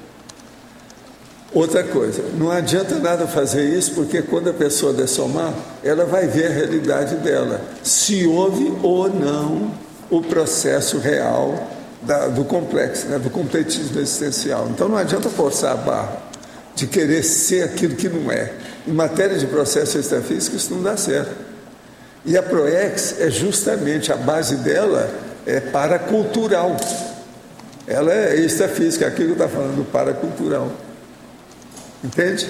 Outra coisa, não adianta nada fazer isso, porque quando a pessoa dessomar, ela vai ver a realidade dela, se houve ou não o processo real do complexo, né, do completismo existencial. Então não adianta forçar a barra de querer ser aquilo que não é. Em matéria de processo extrafísico, isso não dá certo. E a PROEX é justamente, a base dela é paracultural. Ela é extrafísica, aquilo que eu estou falando, paracultural. Entende?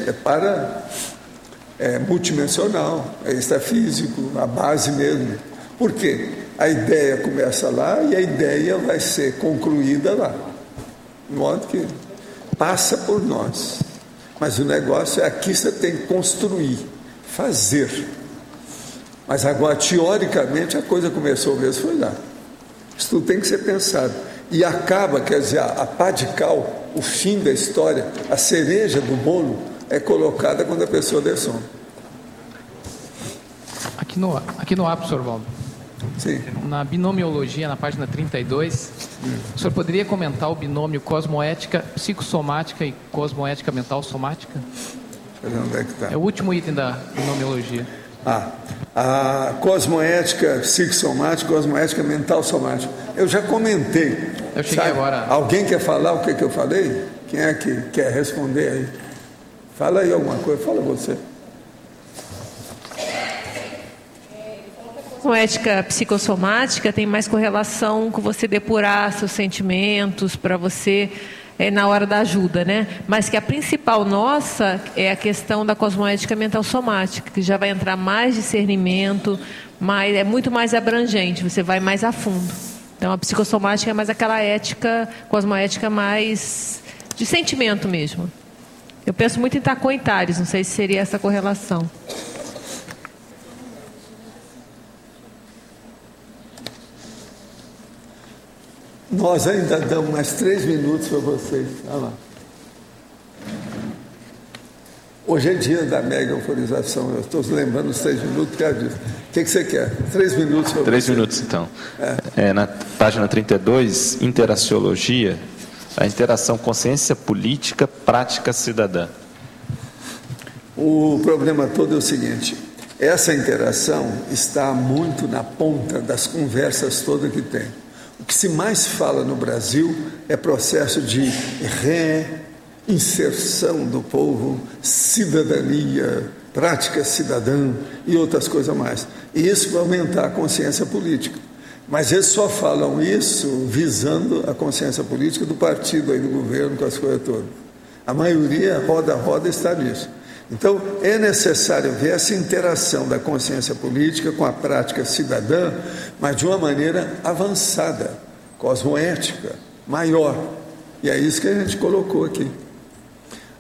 É multidimensional, é extrafísico, a base mesmo. Por quê? A ideia começa lá e a ideia vai ser concluída lá. De modo que passa por nós. Mas o negócio é aqui você tem que construir, fazer. Mas agora, teoricamente, a coisa começou mesmo, foi lá. Isso tudo tem que ser pensado. E acaba, quer dizer, a pá de cal, o fim da história, a cereja do bolo, é colocada quando a pessoa dessoma. Aqui no APS, professor Valdo. Sim. Na binomiologia, na página 32, o senhor poderia comentar o binômio cosmoética psicossomática e cosmoética mental somática? Onde é que está? É o último item da binomiologia. A cosmoética psicossomática, cosmoética mental somática. Eu já comentei. Eu cheguei agora. Alguém quer falar o que eu falei? Quem é que quer responder aí? Fala aí alguma coisa, fala você. Cosmoética psicossomática tem mais correlação com você depurar seus sentimentos, para você, na hora da ajuda, né? Mas que a principal nossa é a questão da cosmoética mental somática, que já vai entrar mais discernimento, é muito mais abrangente, você vai mais a fundo. Então a psicossomática é mais aquela ética, cosmoética mais de sentimento mesmo. Eu penso muito em Tacon e Tales, não sei se seria essa correlação. Nós ainda damos mais 3 minutos para vocês. Olha lá. Hoje é dia da mega euforização. Eu estou lembrando os 3 minutos por causa disso. O que você quer? 3 minutos para 3 minutos, então. Na página 32, interaciologia, a interação consciência política, prática cidadã. O problema todo é o seguinte: essa interação está muito na ponta das conversas todas que tem. O que se mais fala no Brasil é processo de reinserção do povo, cidadania, prática cidadã e outras coisas mais. E isso vai aumentar a consciência política. Mas eles só falam isso visando a consciência política do partido aí do governo, com as coisas todas. A maioria, roda a roda, está nisso. Então, é necessário ver essa interação da consciência política com a prática cidadã, mas de uma maneira avançada, cosmoética, maior. E é isso que a gente colocou aqui.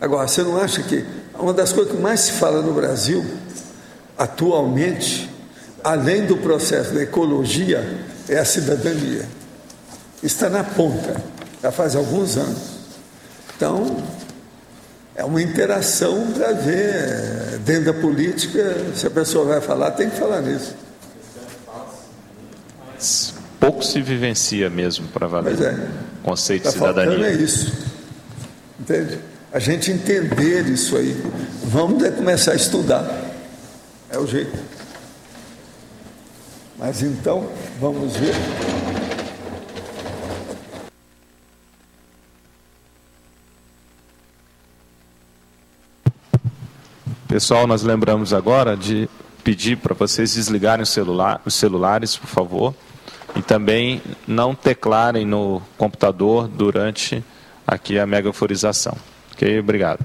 Agora, você não acha que uma das coisas que mais se fala no Brasil, atualmente, além do processo da ecologia, é a cidadania? Está na ponta, já faz alguns anos. Então, é uma interação para ver, dentro da política, se a pessoa vai falar, tem que falar nisso. pouco se vivencia mesmo para valer o conceito de cidadania. Faltando é isso, entende? A gente entender isso aí. Vamos começar a estudar. É o jeito. Mas então, vamos ver. Pessoal, nós lembramos agora de pedir para vocês desligarem os celulares, por favor, e também não teclarem no computador durante aqui a megaforização. Ok? Obrigado.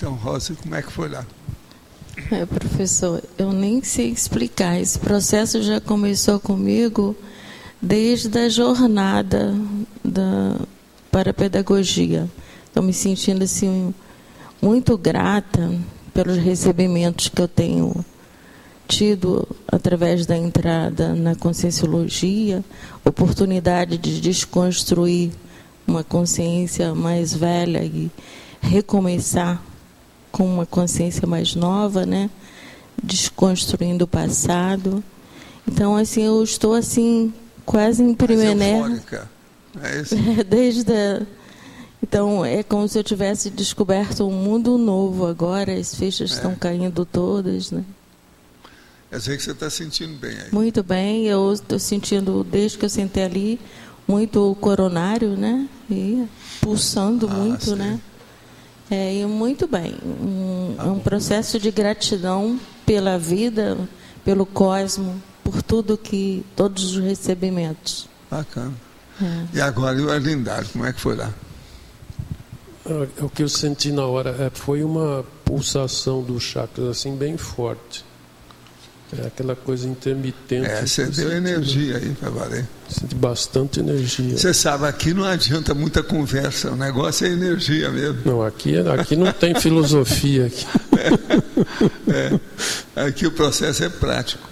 Então, Rosa, como é que foi lá? Professor, eu nem sei explicar. Esse processo já começou comigo desde a jornada para a pedagogia. Estou me sentindo assim muito grata pelos recebimentos que eu tenho tido através da entrada na Conscienciologia, oportunidade de desconstruir uma consciência mais velha e recomeçar com uma consciência mais nova, né? Desconstruindo o passado. Então, assim, eu estou assim quase em primeiro. É isso? Então, é como se eu tivesse descoberto um mundo novo agora. As fichas estão caindo todas, né? Eu sei que você está sentindo bem aí. Muito bem. Eu estou sentindo, desde que eu sentei ali, muito o coronário, né? E pulsando muito, sim, né? E muito bem. É um processo de gratidão pela vida, pelo cosmo, por tudo que, todos os recebimentos. Bacana. E agora, e o Arlindário, como é que foi lá? O que eu senti na hora foi uma pulsação dos chakras assim bem forte. É aquela coisa intermitente. Você deu energia aí para valer. Senti bastante energia. Você sabe, aqui não adianta muita conversa, o negócio é energia mesmo. Não, aqui não tem filosofia. Aqui o processo é prático.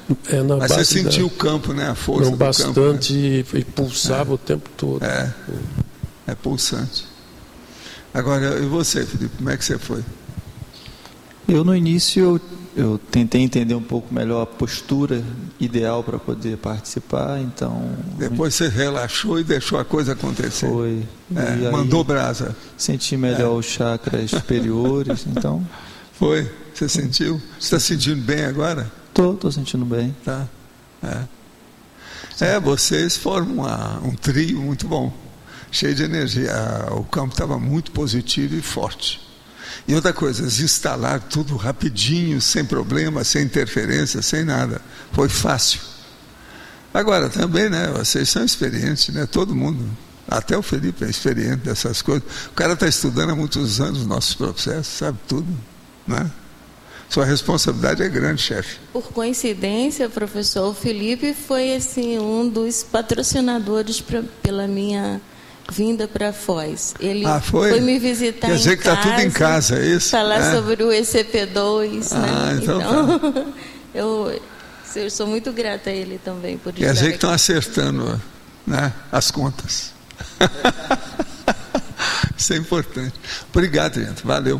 Mas você sentiu o campo, né? A força do bastante campo. Né? E pulsava o tempo todo. É pulsante. Agora, e você, Felipe, como é que você foi? Eu, no início, eu tentei entender um pouco melhor a postura ideal para poder participar, então... Depois você relaxou e deixou a coisa acontecer. Foi. Mandou brasa. Senti melhor os chakras superiores, então... Foi? Você sentiu? Você está sentindo bem agora? Estou sentindo bem. Tá. Vocês formam um trio muito bom, cheio de energia. O campo estava muito positivo e forte. E outra coisa, eles instalaram tudo rapidinho, sem problema, sem interferência, sem nada. Foi fácil. Agora, também, né, vocês são experientes, né, todo mundo, até o Felipe é experiente dessas coisas. O cara está estudando há muitos anos nossos processos, sabe tudo, né? Sua responsabilidade é grande, chefe. Por coincidência, professor, o Felipe foi assim, um dos patrocinadores pela minha vinda para Foz. Ele foi me visitar em casa. Quer dizer que está tudo em casa, é isso? Falar sobre o ECP2. Né? Então eu sou muito grata a ele também por isso. Quer dizer que estão acertando, né, as contas. Isso é importante. Obrigado, gente. Valeu.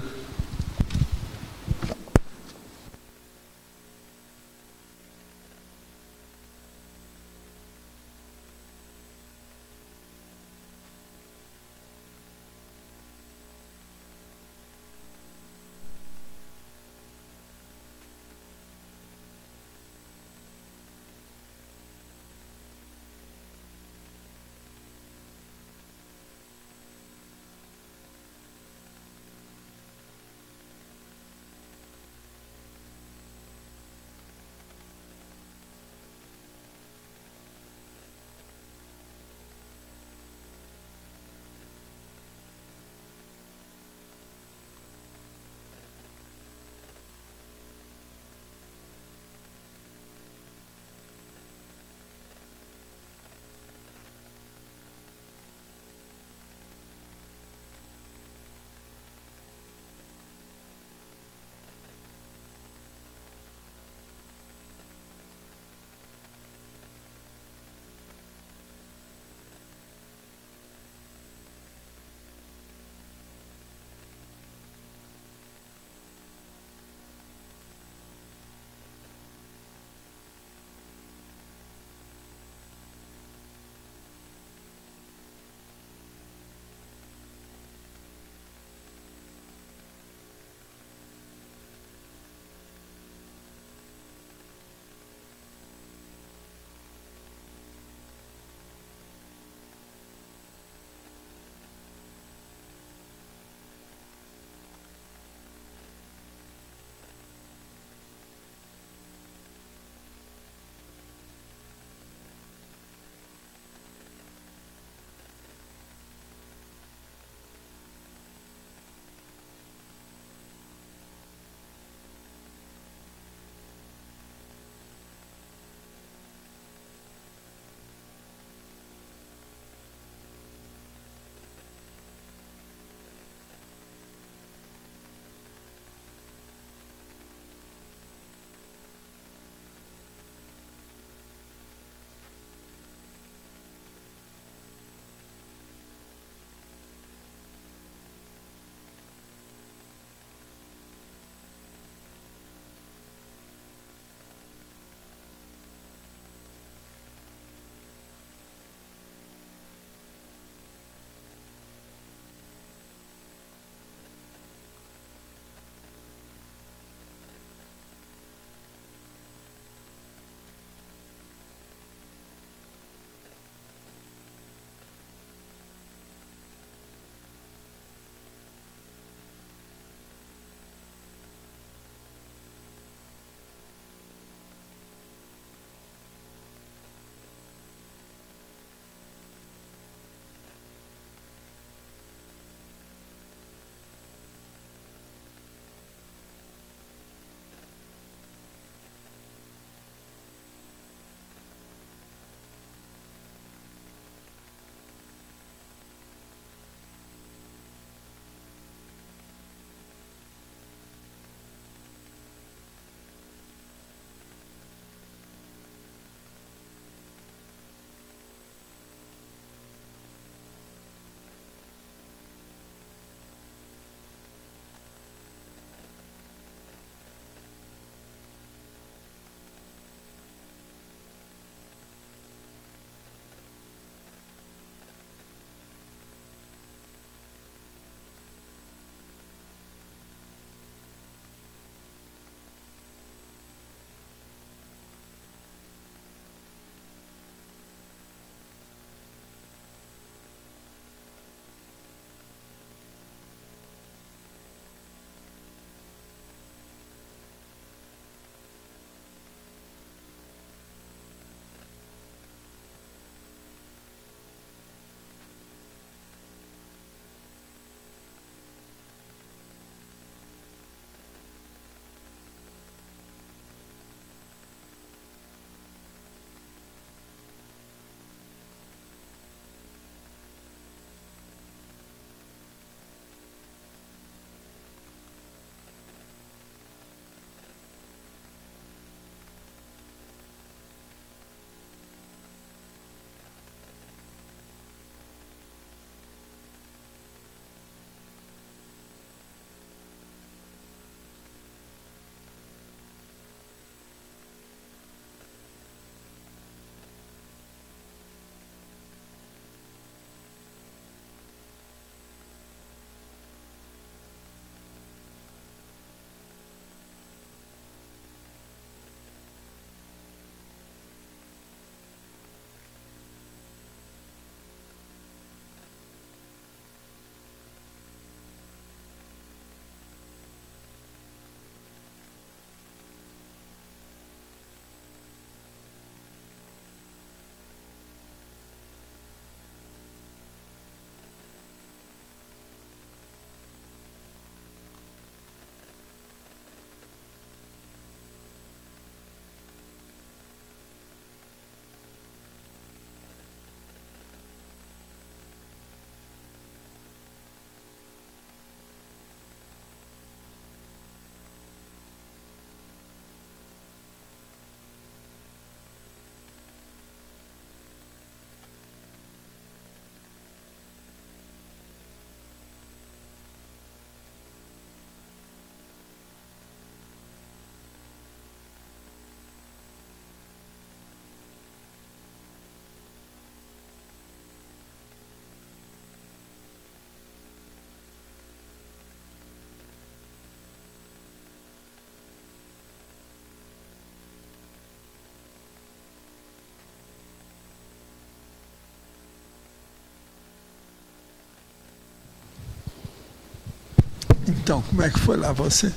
Então, como é que foi lá você?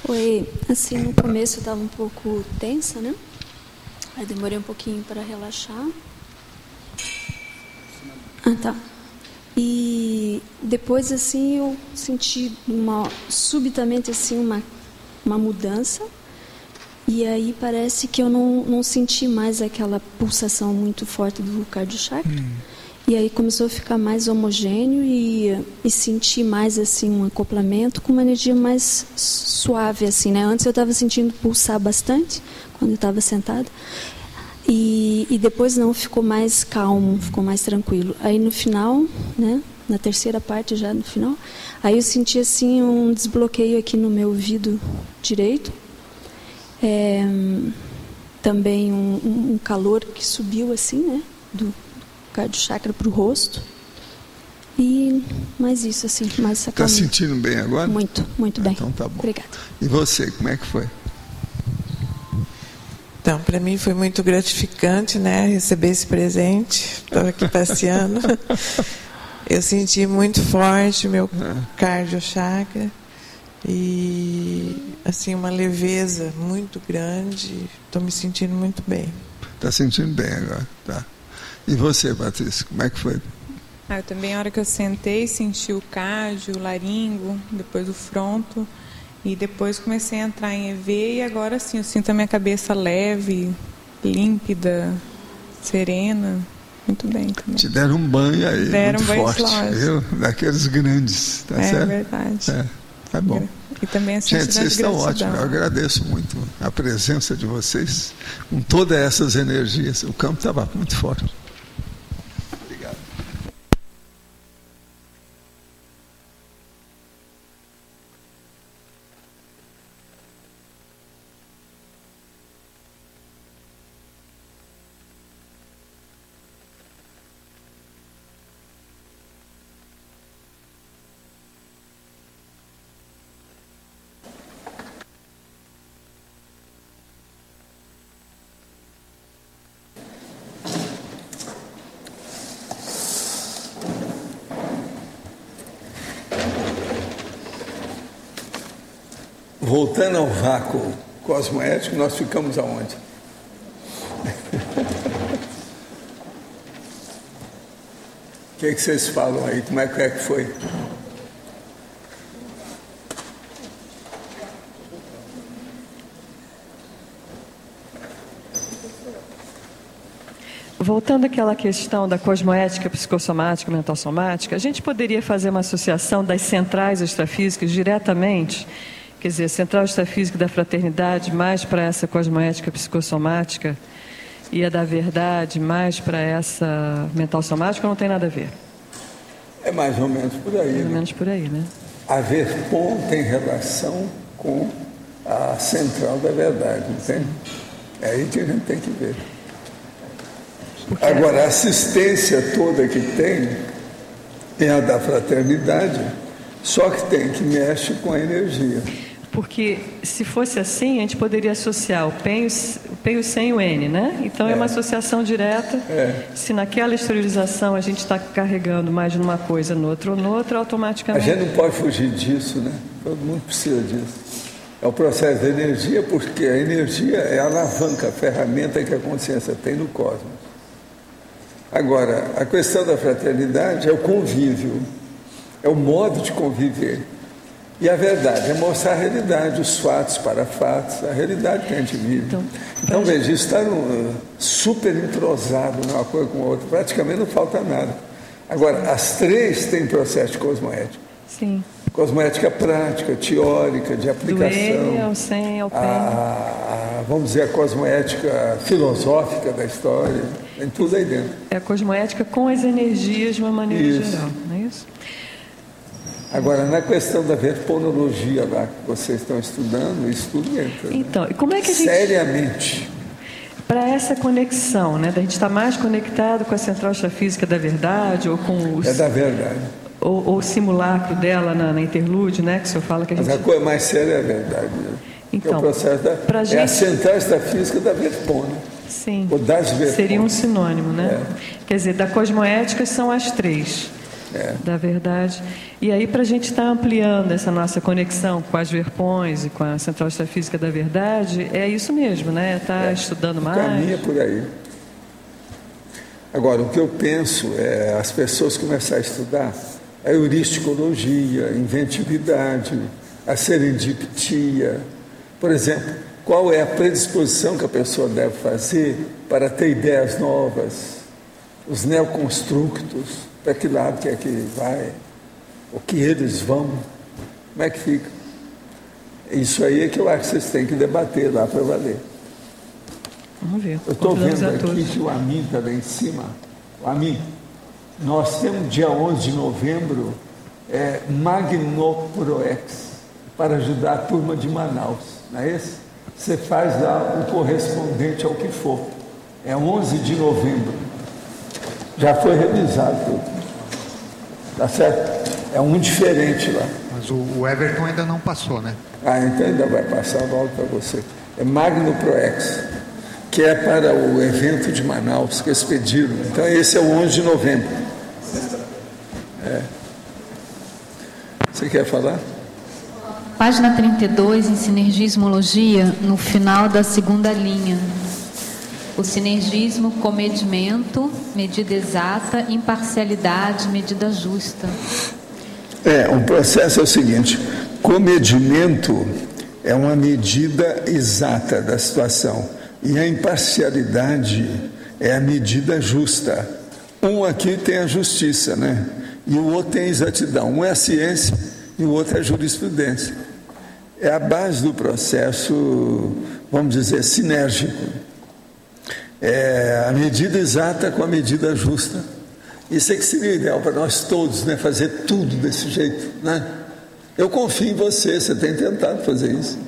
Foi, assim, no começo eu estava um pouco tensa, né? Aí demorei um pouquinho para relaxar. Ah, tá. E depois, assim, eu senti subitamente, assim, uma mudança. E aí parece que eu não senti mais aquela pulsação muito forte do cardiochakra. E aí começou a ficar mais homogêneo e senti mais, assim, um acoplamento com uma energia mais suave, assim, né? Antes eu estava sentindo pulsar bastante quando eu estava sentada. E depois não, ficou mais calmo, ficou mais tranquilo. Aí no final, né? Na terceira parte já no final, aí eu senti, assim, um desbloqueio aqui no meu ouvido direito. Também um calor que subiu, assim, né? Do cardiochakra para o rosto. E mais isso, assim, mais essa calma. Está sentindo bem agora? Muito, muito bem. Então tá bom. Obrigada. E você, como é que foi? Então, para mim foi muito gratificante, né, receber esse presente. Estava aqui passeando. Eu senti muito forte o meu cardiochakra e, assim, uma leveza muito grande. Estou me sentindo muito bem. Está sentindo bem agora, tá. E você, Patrícia, como é que foi? Eu também, a hora que eu sentei, senti o cardio, o laringo, depois o fronto, e depois comecei a entrar em EV, e agora sim, eu sinto a minha cabeça leve, límpida, serena, muito bem também. Te deram um banho aí, deram muito banho forte, viu? Daqueles grandes, tá certo? É verdade. Tá bom. E também a gente, vocês estão ótimos, eu agradeço muito a presença de vocês, com todas essas energias, o campo estava muito forte. Voltando ao vácuo cosmoético, nós ficamos aonde? O que vocês falam aí? Como é que foi? Voltando àquela questão da cosmoética psicossomática, mental somática, a gente poderia fazer uma associação das centrais extrafísicas diretamente, quer dizer, a central extrafísica da fraternidade mais para essa cosmoética psicossomática e a da verdade mais para essa mental somática, ou não tem nada a ver? É mais ou menos por aí. Mais ou menos por aí, né? A Verpon tem relação com a central da verdade, entende? É aí que a gente tem que ver. Agora, a assistência toda que tem é a da fraternidade, só que mexe com a energia. Porque se fosse assim, a gente poderia associar o PEN sem o N, né? Então é uma associação direta. Se naquela esterilização a gente está carregando mais numa coisa, noutra ou noutra, automaticamente... A gente não pode fugir disso, né? Todo mundo precisa disso. É o processo da energia, porque a energia é a alavanca, a ferramenta que a consciência tem no cosmos. Agora, a questão da fraternidade é o convívio, é o modo de conviver. E a verdade é mostrar a realidade, os fatos para fatos, a realidade que a gente vive. Então veja, isso está super entrosado uma coisa com a outra, praticamente não falta nada. Agora, as três têm processo de cosmoética. Sim. Cosmoética prática, teórica, de aplicação. Do N ao 100 ao PEN. Vamos dizer, a cosmoética filosófica da história, tem tudo aí dentro. É a cosmoética com as energias de uma maneira geral, não é isso? Agora, na questão da verponologia lá que vocês estão estudando, isso tudo entra. Então, e como é que a gente... Seriamente. Para essa conexão, né? Da gente estar mais conectado com a central extrafísica da verdade, ou com os... É da verdade. Ou o simulacro dela na interlude, né? Que o senhor fala que a gente... Mas a coisa mais séria é a verdade, né? Então, é o processo é a central extrafísica da Verpon, né? Sim, ou das Verpon. Seria um sinônimo, né? Quer dizer, da cosmoética são as três. da verdade. E aí, para a gente estar ampliando essa nossa conexão com as Verpões e com a Central Extrafísica da Verdade, é isso mesmo, né? Está estudando mais. Caminha por aí. Agora, o que eu penso é as pessoas começarem a estudar a heuristicologia, a inventividade, a serendipitia. Por exemplo, qual é a predisposição que a pessoa deve fazer para ter ideias novas? Os neoconstructos, para que lado que é que vai? O que eles vão? Como é que fica? Isso aí é que eu acho que vocês têm que debater lá para valer. Vamos ver. Eu estou vendo aqui que o Amin está lá em cima. O Amin, nós temos dia 11 de novembro Magnoproex para ajudar a turma de Manaus, não é esse? Você faz lá o correspondente ao que for. É 11 de novembro. Já foi revisado tudo. Tá certo? É um diferente lá. Mas o Everton ainda não passou, né? Ah, então ainda vai passar logo para você. É Magnoproex, que é para o evento de Manaus, que eles pediram. Então esse é o 11 de novembro. Você quer falar? Página 32, em sinergismologia, no final da segunda linha. O sinergismo, comedimento, medida exata, imparcialidade, medida justa. O processo é o seguinte: comedimento é uma medida exata da situação e a imparcialidade é a medida justa. Um aqui tem a justiça, né? E o outro tem a exatidão. Um é a ciência e o outro é a jurisprudência. É a base do processo, vamos dizer, sinérgico. É a medida exata com a medida justa. Isso é que seria o ideal para nós todos, né? Fazer tudo desse jeito, né? Eu confio em você, você tem tentado fazer isso.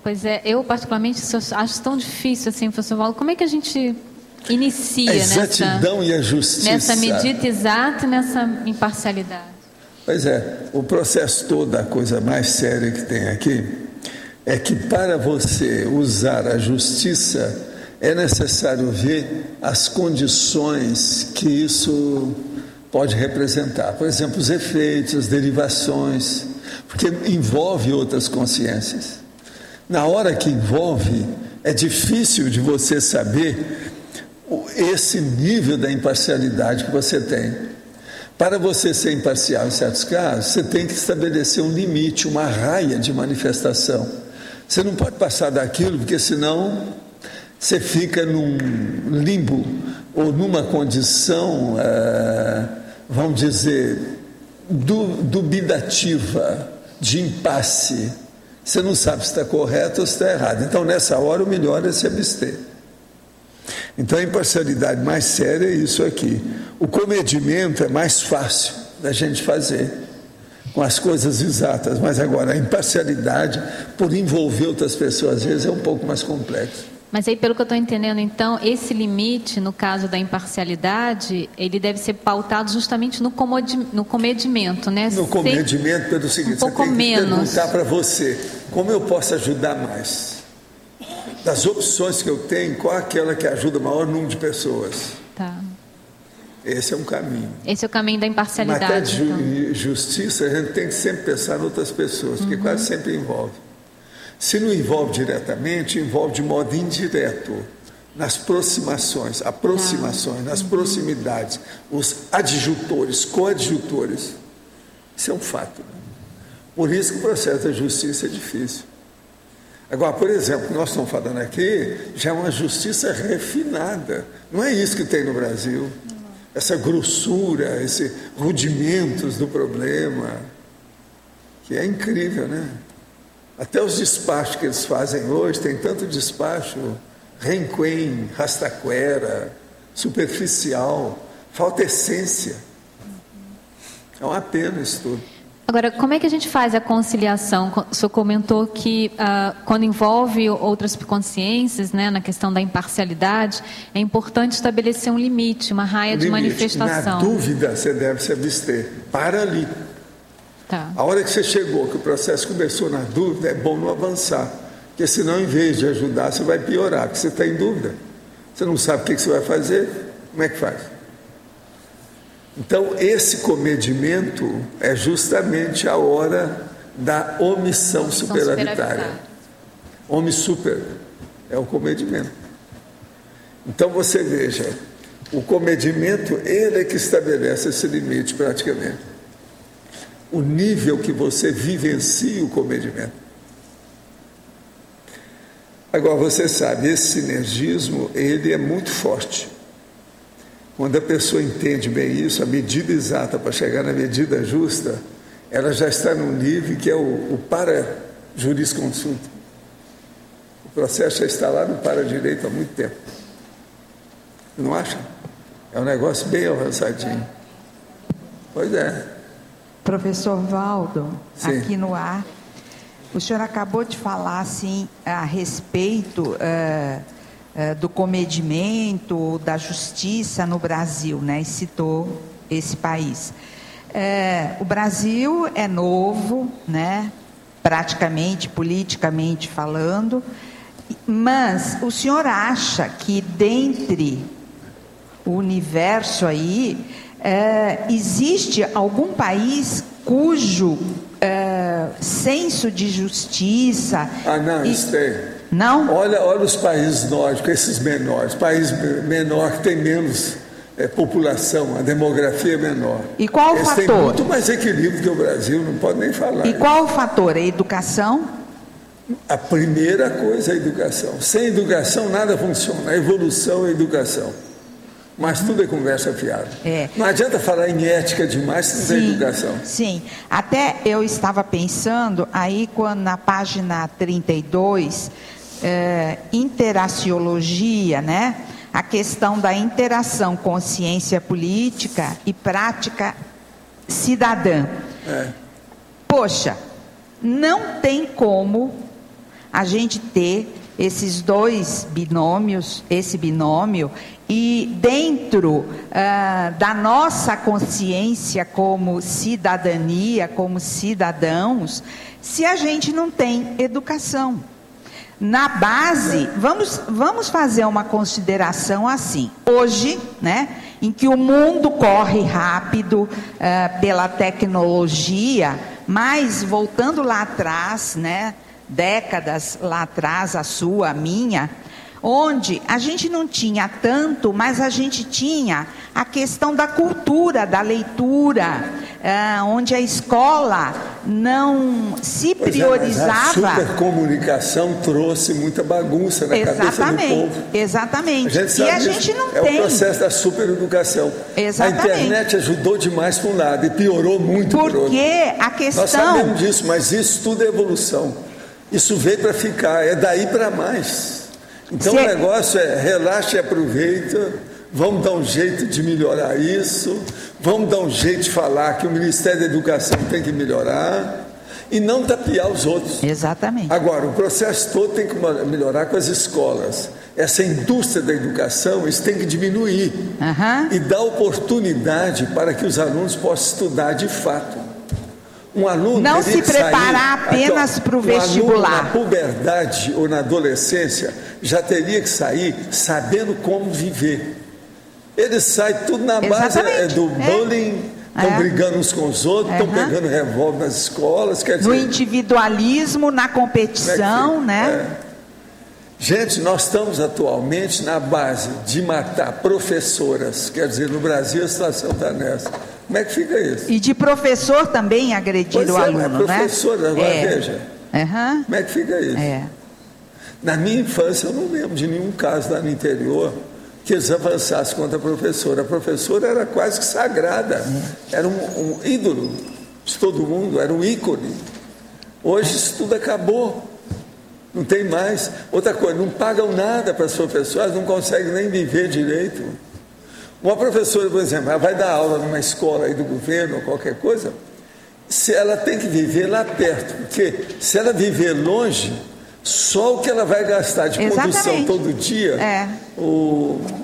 Pois é, eu particularmente acho tão difícil, assim, professor Paulo, como é que a gente inicia a exatidão e a justiça. Nessa medida exata e nessa imparcialidade? Pois é, o processo todo, a coisa mais séria que tem aqui, é que para você usar a justiça, é necessário ver as condições que isso pode representar. Por exemplo, os efeitos, as derivações, porque envolve outras consciências. Na hora que envolve, é difícil de você saber esse nível da imparcialidade que você tem. Para você ser imparcial em certos casos, você tem que estabelecer um limite, uma raia de manifestação. Você não pode passar daquilo, porque senão você fica num limbo ou numa condição, vamos dizer, dubitativa, de impasse. Você não sabe se está correto ou se está errado. Então, nessa hora, o melhor é se abster. Então, a imparcialidade mais séria é isso aqui. O comedimento é mais fácil da gente fazer, com as coisas exatas, mas agora a imparcialidade, por envolver outras pessoas, às vezes é um pouco mais complexo. Mas aí, pelo que eu estou entendendo, então, esse limite, no caso da imparcialidade, ele deve ser pautado justamente no comedimento, né? No comedimento, pelo seguinte, você tem que perguntar para você, como eu posso ajudar mais? Das opções que eu tenho, qual é aquela que ajuda o maior número de pessoas? Tá. Esse é um caminho. Esse é o caminho da imparcialidade. Matéria de justiça, a gente tem que sempre pensar em outras pessoas, porque quase sempre envolve. Se não envolve diretamente, envolve de modo indireto, nas aproximações, nas proximidades, os adjutores, coadjutores. Isso é um fato. Né? Por isso que o processo da justiça é difícil. Agora, por exemplo, o que nós estamos falando aqui já é uma justiça refinada. Não é isso que tem no Brasil. Essa grossura, esses rudimentos do problema, que é incrível, né? Até os despachos que eles fazem hoje, tem tanto despacho renquen, rastaquera, superficial, falta essência. É uma pena isso tudo. Agora, como é que a gente faz a conciliação? O senhor comentou que quando envolve outras consciências, né, na questão da imparcialidade, é importante estabelecer um limite, uma raia de manifestação. Na dúvida, você deve se abster. Para ali. Tá. A hora que você chegou, que o processo começou na dúvida, é bom não avançar. Porque senão, em vez de ajudar, você vai piorar, porque você está em dúvida. Você não sabe o que você vai fazer, como é que faz? Então, esse comedimento é justamente a hora da omissão superavitária. Omissúper é o comedimento. Então, você veja, o comedimento, ele é que estabelece esse limite praticamente. O nível que você vivencia o comedimento. Agora, você sabe, esse sinergismo, ele é muito forte. Quando a pessoa entende bem isso, a medida exata para chegar na medida justa, ela já está num nível que é o para-jurisconsulto. O processo já está lá no para-direito há muito tempo. Não acha? É um negócio bem avançadinho. Pois é. Professor Valdo, Sim. Aqui no ar, o senhor acabou de falar assim, a respeito do comedimento, da justiça no Brasil, né? E citou esse país. O Brasil é novo, né? Praticamente, politicamente falando, mas o senhor acha que dentre o universo aí, existe algum país cujo senso de justiça... não, isso tem. Não? Olha os países nórdicos, esses menores, país menor que tem menos população, a demografia é menor. E qual o Eles fator? têm muito mais equilíbrio que o Brasil, não pode nem falar. E qual o fator? A educação? A primeira coisa é a educação. Sem educação nada funciona. A evolução é a educação. Mas tudo é conversa fiada. Não adianta falar em ética demais se não tem educação. Sim. Até eu estava pensando, aí quando na página 32, interaciologia, né? A questão da interação consciência política e prática cidadã. Poxa, não tem como a gente ter esses dois binômios, esse binômio, e dentro da nossa consciência como cidadania, como cidadãos, se a gente não tem educação. Na base, vamos fazer uma consideração assim. Hoje, né, em que o mundo corre rápido pela tecnologia, mas voltando lá atrás, né, décadas lá atrás, a sua, a minha, onde a gente não tinha tanto, mas a gente tinha a questão da cultura, da leitura, onde a escola não se priorizava. A supercomunicação trouxe muita bagunça na cabeça do povo. Exatamente. A gente não tem. É o processo da supereducação. Exatamente. A internet ajudou demais para um lado e piorou muito para o outro. Porque a questão... Nós sabemos disso, mas isso tudo é evolução. Isso veio para ficar, é daí para mais. Então o negócio é relaxa e aproveita, vamos dar um jeito de melhorar isso, vamos dar um jeito de falar que o Ministério da Educação tem que melhorar e não tapear os outros. Exatamente. Agora, o processo todo tem que melhorar com as escolas. Essa indústria da educação, isso tem que diminuir e dar oportunidade para que os alunos possam estudar de fato. Um aluno não se preparar apenas para o vestibular. Aluno na puberdade ou na adolescência já teria que sair sabendo como viver. Ele sai tudo na base do bullying, estão brigando uns com os outros, estão pegando revólver nas escolas. Quer dizer, no individualismo, na competição, né? Gente, nós estamos atualmente na base de matar professoras. Quer dizer, no Brasil a situação está nessa. Como é que fica isso? E de professor também agredir o aluno, né? Professora, agora veja. Como é que fica isso? Na minha infância eu não lembro de nenhum caso lá no interior que eles avançassem contra a professora. A professora era quase que sagrada. Era um ídolo de todo mundo, era um ícone. Hoje isso tudo acabou. Não tem mais. Outra coisa, não pagam nada para as professoras, não conseguem nem viver direito. Uma professora, por exemplo, ela vai dar aula numa escola aí do governo ou qualquer coisa, se ela tem que viver lá perto, porque se ela viver longe, só o que ela vai gastar de condução todo dia,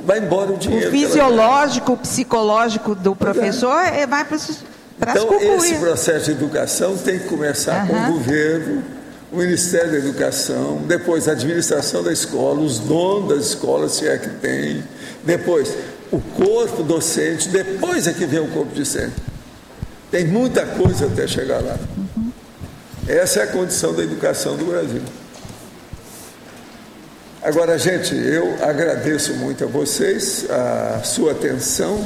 vai embora o dinheiro. O fisiológico, o psicológico do professor vai para as Então, esse processo de educação tem que começar com o governo, o Ministério da Educação, depois a administração da escola, os donos das escolas, se é que tem, depois o corpo docente, depois é que vem o corpo discente. Tem muita coisa até chegar lá. Essa é a condição da educação do Brasil. Agora, gente, eu agradeço muito a vocês, a sua atenção,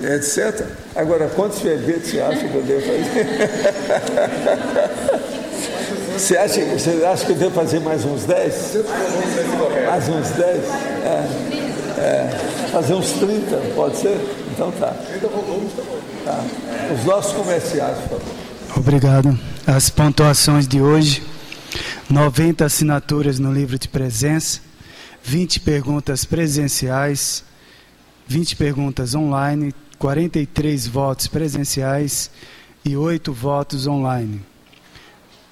etc. Agora, quantos verbetes você acha que eu devo fazer? Você acha que eu devo fazer mais uns 10? Mais uns 10? Fazer uns 30, pode ser? Então tá. Tá. Os nossos comerciais, por favor. Obrigado. As pontuações de hoje: 90 assinaturas no livro de presença, 20 perguntas presenciais, 20 perguntas online, 43 votos presenciais e 8 votos online.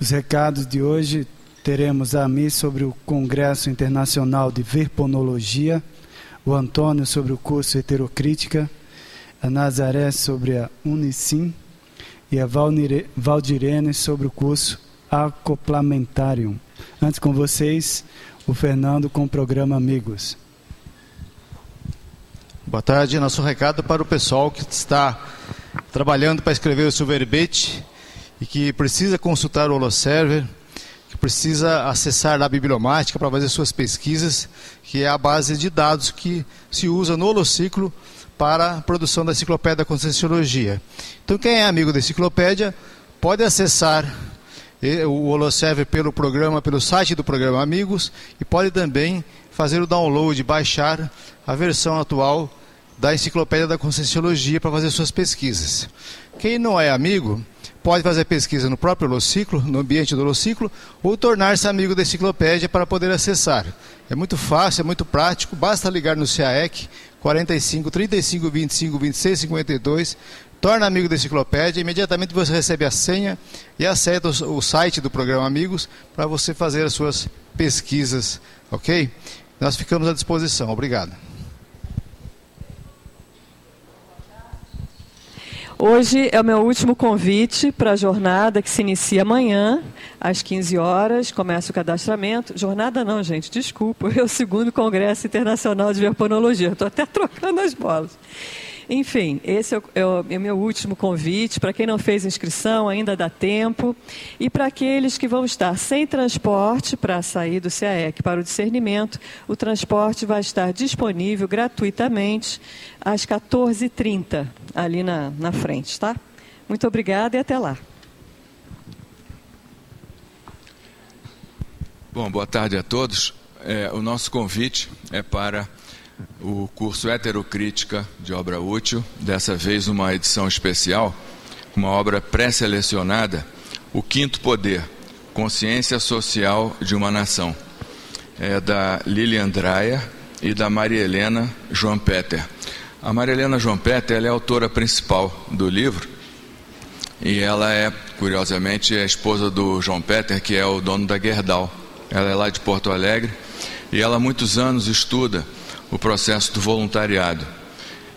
Os recados de hoje: teremos a Mi sobre o Congresso Internacional de Verponologia, o Antônio sobre o curso Heterocrítica, a Nazaré sobre a Unicim e a Valdirene sobre o curso Acoplamentarium. Antes com vocês, o Fernando com o programa Amigos. Boa tarde. Nosso recado para o pessoal que está trabalhando para escrever o seu verbete e que precisa consultar o Holoserver, que precisa acessar a bibliomática para fazer suas pesquisas, que é a base de dados que se usa no Holociclo para a produção da Enciclopédia da Conscienciologia. Então, quem é amigo da Enciclopédia pode acessar o Holoserver pelo site do programa Amigos e pode também fazer o download, baixar a versão atual da Enciclopédia da Conscienciologia para fazer suas pesquisas. Quem não é amigo pode fazer pesquisa no próprio Holociclo, no ambiente do Holociclo, ou tornar-se amigo da Enciclopédia para poder acessar. É muito fácil, é muito prático, basta ligar no CAEC 45 35 25 26 52, torna amigo da Enciclopédia, imediatamente você recebe a senha e acessa o site do programa Amigos para você fazer as suas pesquisas, ok? Nós ficamos à disposição. Obrigado. Hoje é o meu último convite para a jornada que se inicia amanhã, às 15 horas, começa o cadastramento. Jornada não, gente, desculpa, é o 2º Congresso Internacional de Verponologia, estou até trocando as bolas. Enfim, esse é o meu último convite. Para quem não fez inscrição, ainda dá tempo. E para aqueles que vão estar sem transporte para sair do CAEC para o discernimento, o transporte vai estar disponível gratuitamente às 14h30, ali na frente, tá? Muito obrigada e até lá. Bom, boa tarde a todos. O nosso convite é para o curso Heterocrítica de Obra Útil, dessa vez uma edição especial, uma obra pré-selecionada, O Quinto Poder, Consciência Social de uma Nação. É da Lilian Dreyer e da Maria Helena João Peter. A Maria Helena João Peter, ela é a autora principal do livro, e ela é, curiosamente, a esposa do João Peter, que é o dono da Gerdau. Ela é lá de Porto Alegre, e ela há muitos anos estuda o processo do voluntariado.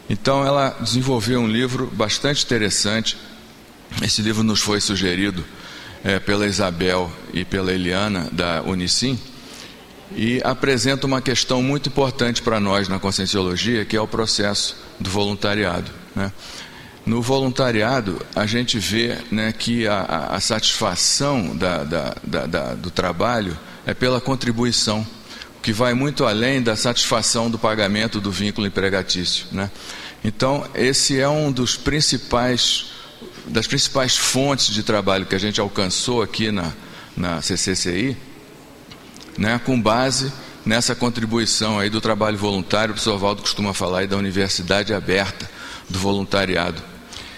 Então ela desenvolveu um livro bastante interessante. Esse livro nos foi sugerido pela Isabel e pela Eliana da Unicim, e apresenta uma questão muito importante para nós na Conscienciologia, que é o processo do voluntariado, né? No voluntariado a gente vê, né, que a satisfação do trabalho é pela contribuição, que vai muito além da satisfação do pagamento do vínculo empregatício, né? Então, esse é um das principais fontes de trabalho que a gente alcançou aqui na CCCI, né, com base nessa contribuição aí do trabalho voluntário. O professor Valdo costuma falar aí da Universidade Aberta do Voluntariado.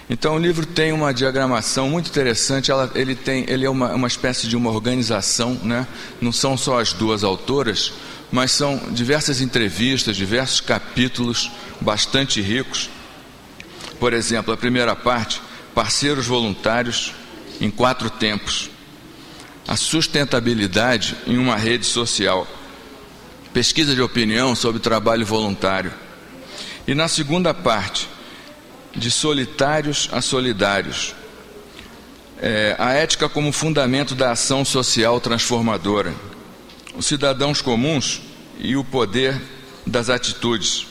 Então, o livro tem uma diagramação muito interessante. Ele é uma espécie de uma organização, né? Não são só as duas autoras, mas são diversas entrevistas, diversos capítulos bastante ricos. Por exemplo, a primeira parte, parceiros voluntários em 4 tempos. A sustentabilidade em uma rede social. Pesquisa de opinião sobre trabalho voluntário. E na segunda parte, de solitários a solidários. A ética como fundamento da ação social transformadora. Os cidadãos comuns e o poder das atitudes.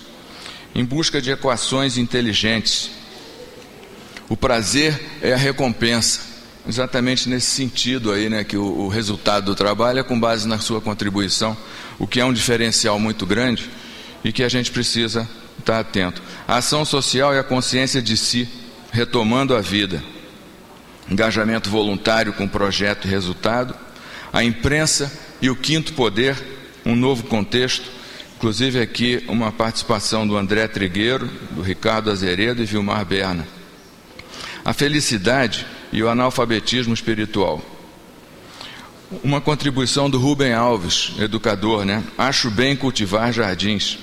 em busca de equações inteligentes. O prazer é a recompensa, exatamente nesse sentido aí, né, que o resultado do trabalho é com base na sua contribuição, o que é um diferencial muito grande e que a gente precisa estar atento. A ação social e a consciência de si, retomando a vida. Engajamento voluntário com projeto e resultado. A imprensa e o quinto poder, um novo contexto. Inclusive aqui uma participação do André Trigueiro, do Ricardo Azeredo e Vilmar Berna. A felicidade e o analfabetismo espiritual. Uma contribuição do Rubem Alves, educador, né? Acho bem cultivar jardins.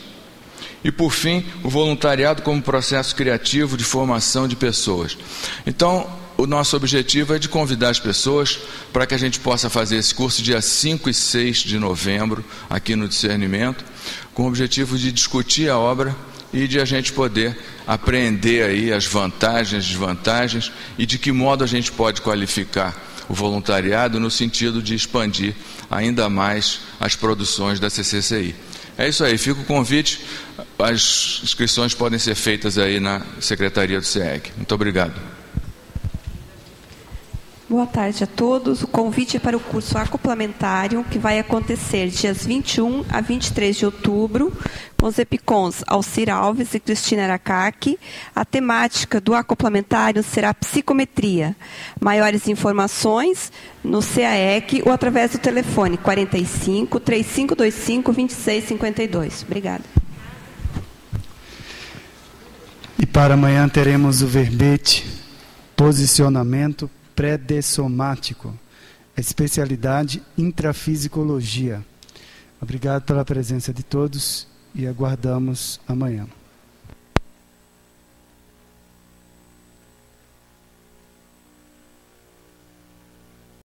E, por fim, o voluntariado como processo criativo de formação de pessoas. Então, o nosso objetivo é de convidar as pessoas para que a gente possa fazer esse curso dia 5 e 6 de novembro, aqui no Discernimento, com o objetivo de discutir a obra e de a gente poder apreender aí as vantagens, desvantagens e de que modo a gente pode qualificar o voluntariado no sentido de expandir ainda mais as produções da CCCI. É isso aí, fica o convite, as inscrições podem ser feitas aí na Secretaria do CEEC. Muito obrigado. Boa tarde a todos. O convite é para o curso acoplamentário, que vai acontecer dias 21 a 23 de outubro, com os EPICONs Alcir Alves e Cristina Aracaki. A temática do acoplamentário será psicometria. Maiores informações no CAEC ou através do telefone 45 3525 2652. Obrigada. E para amanhã teremos o verbete posicionamento pré-dessomático, especialidade intrafisicologia. Obrigado pela presença de todos e aguardamos amanhã.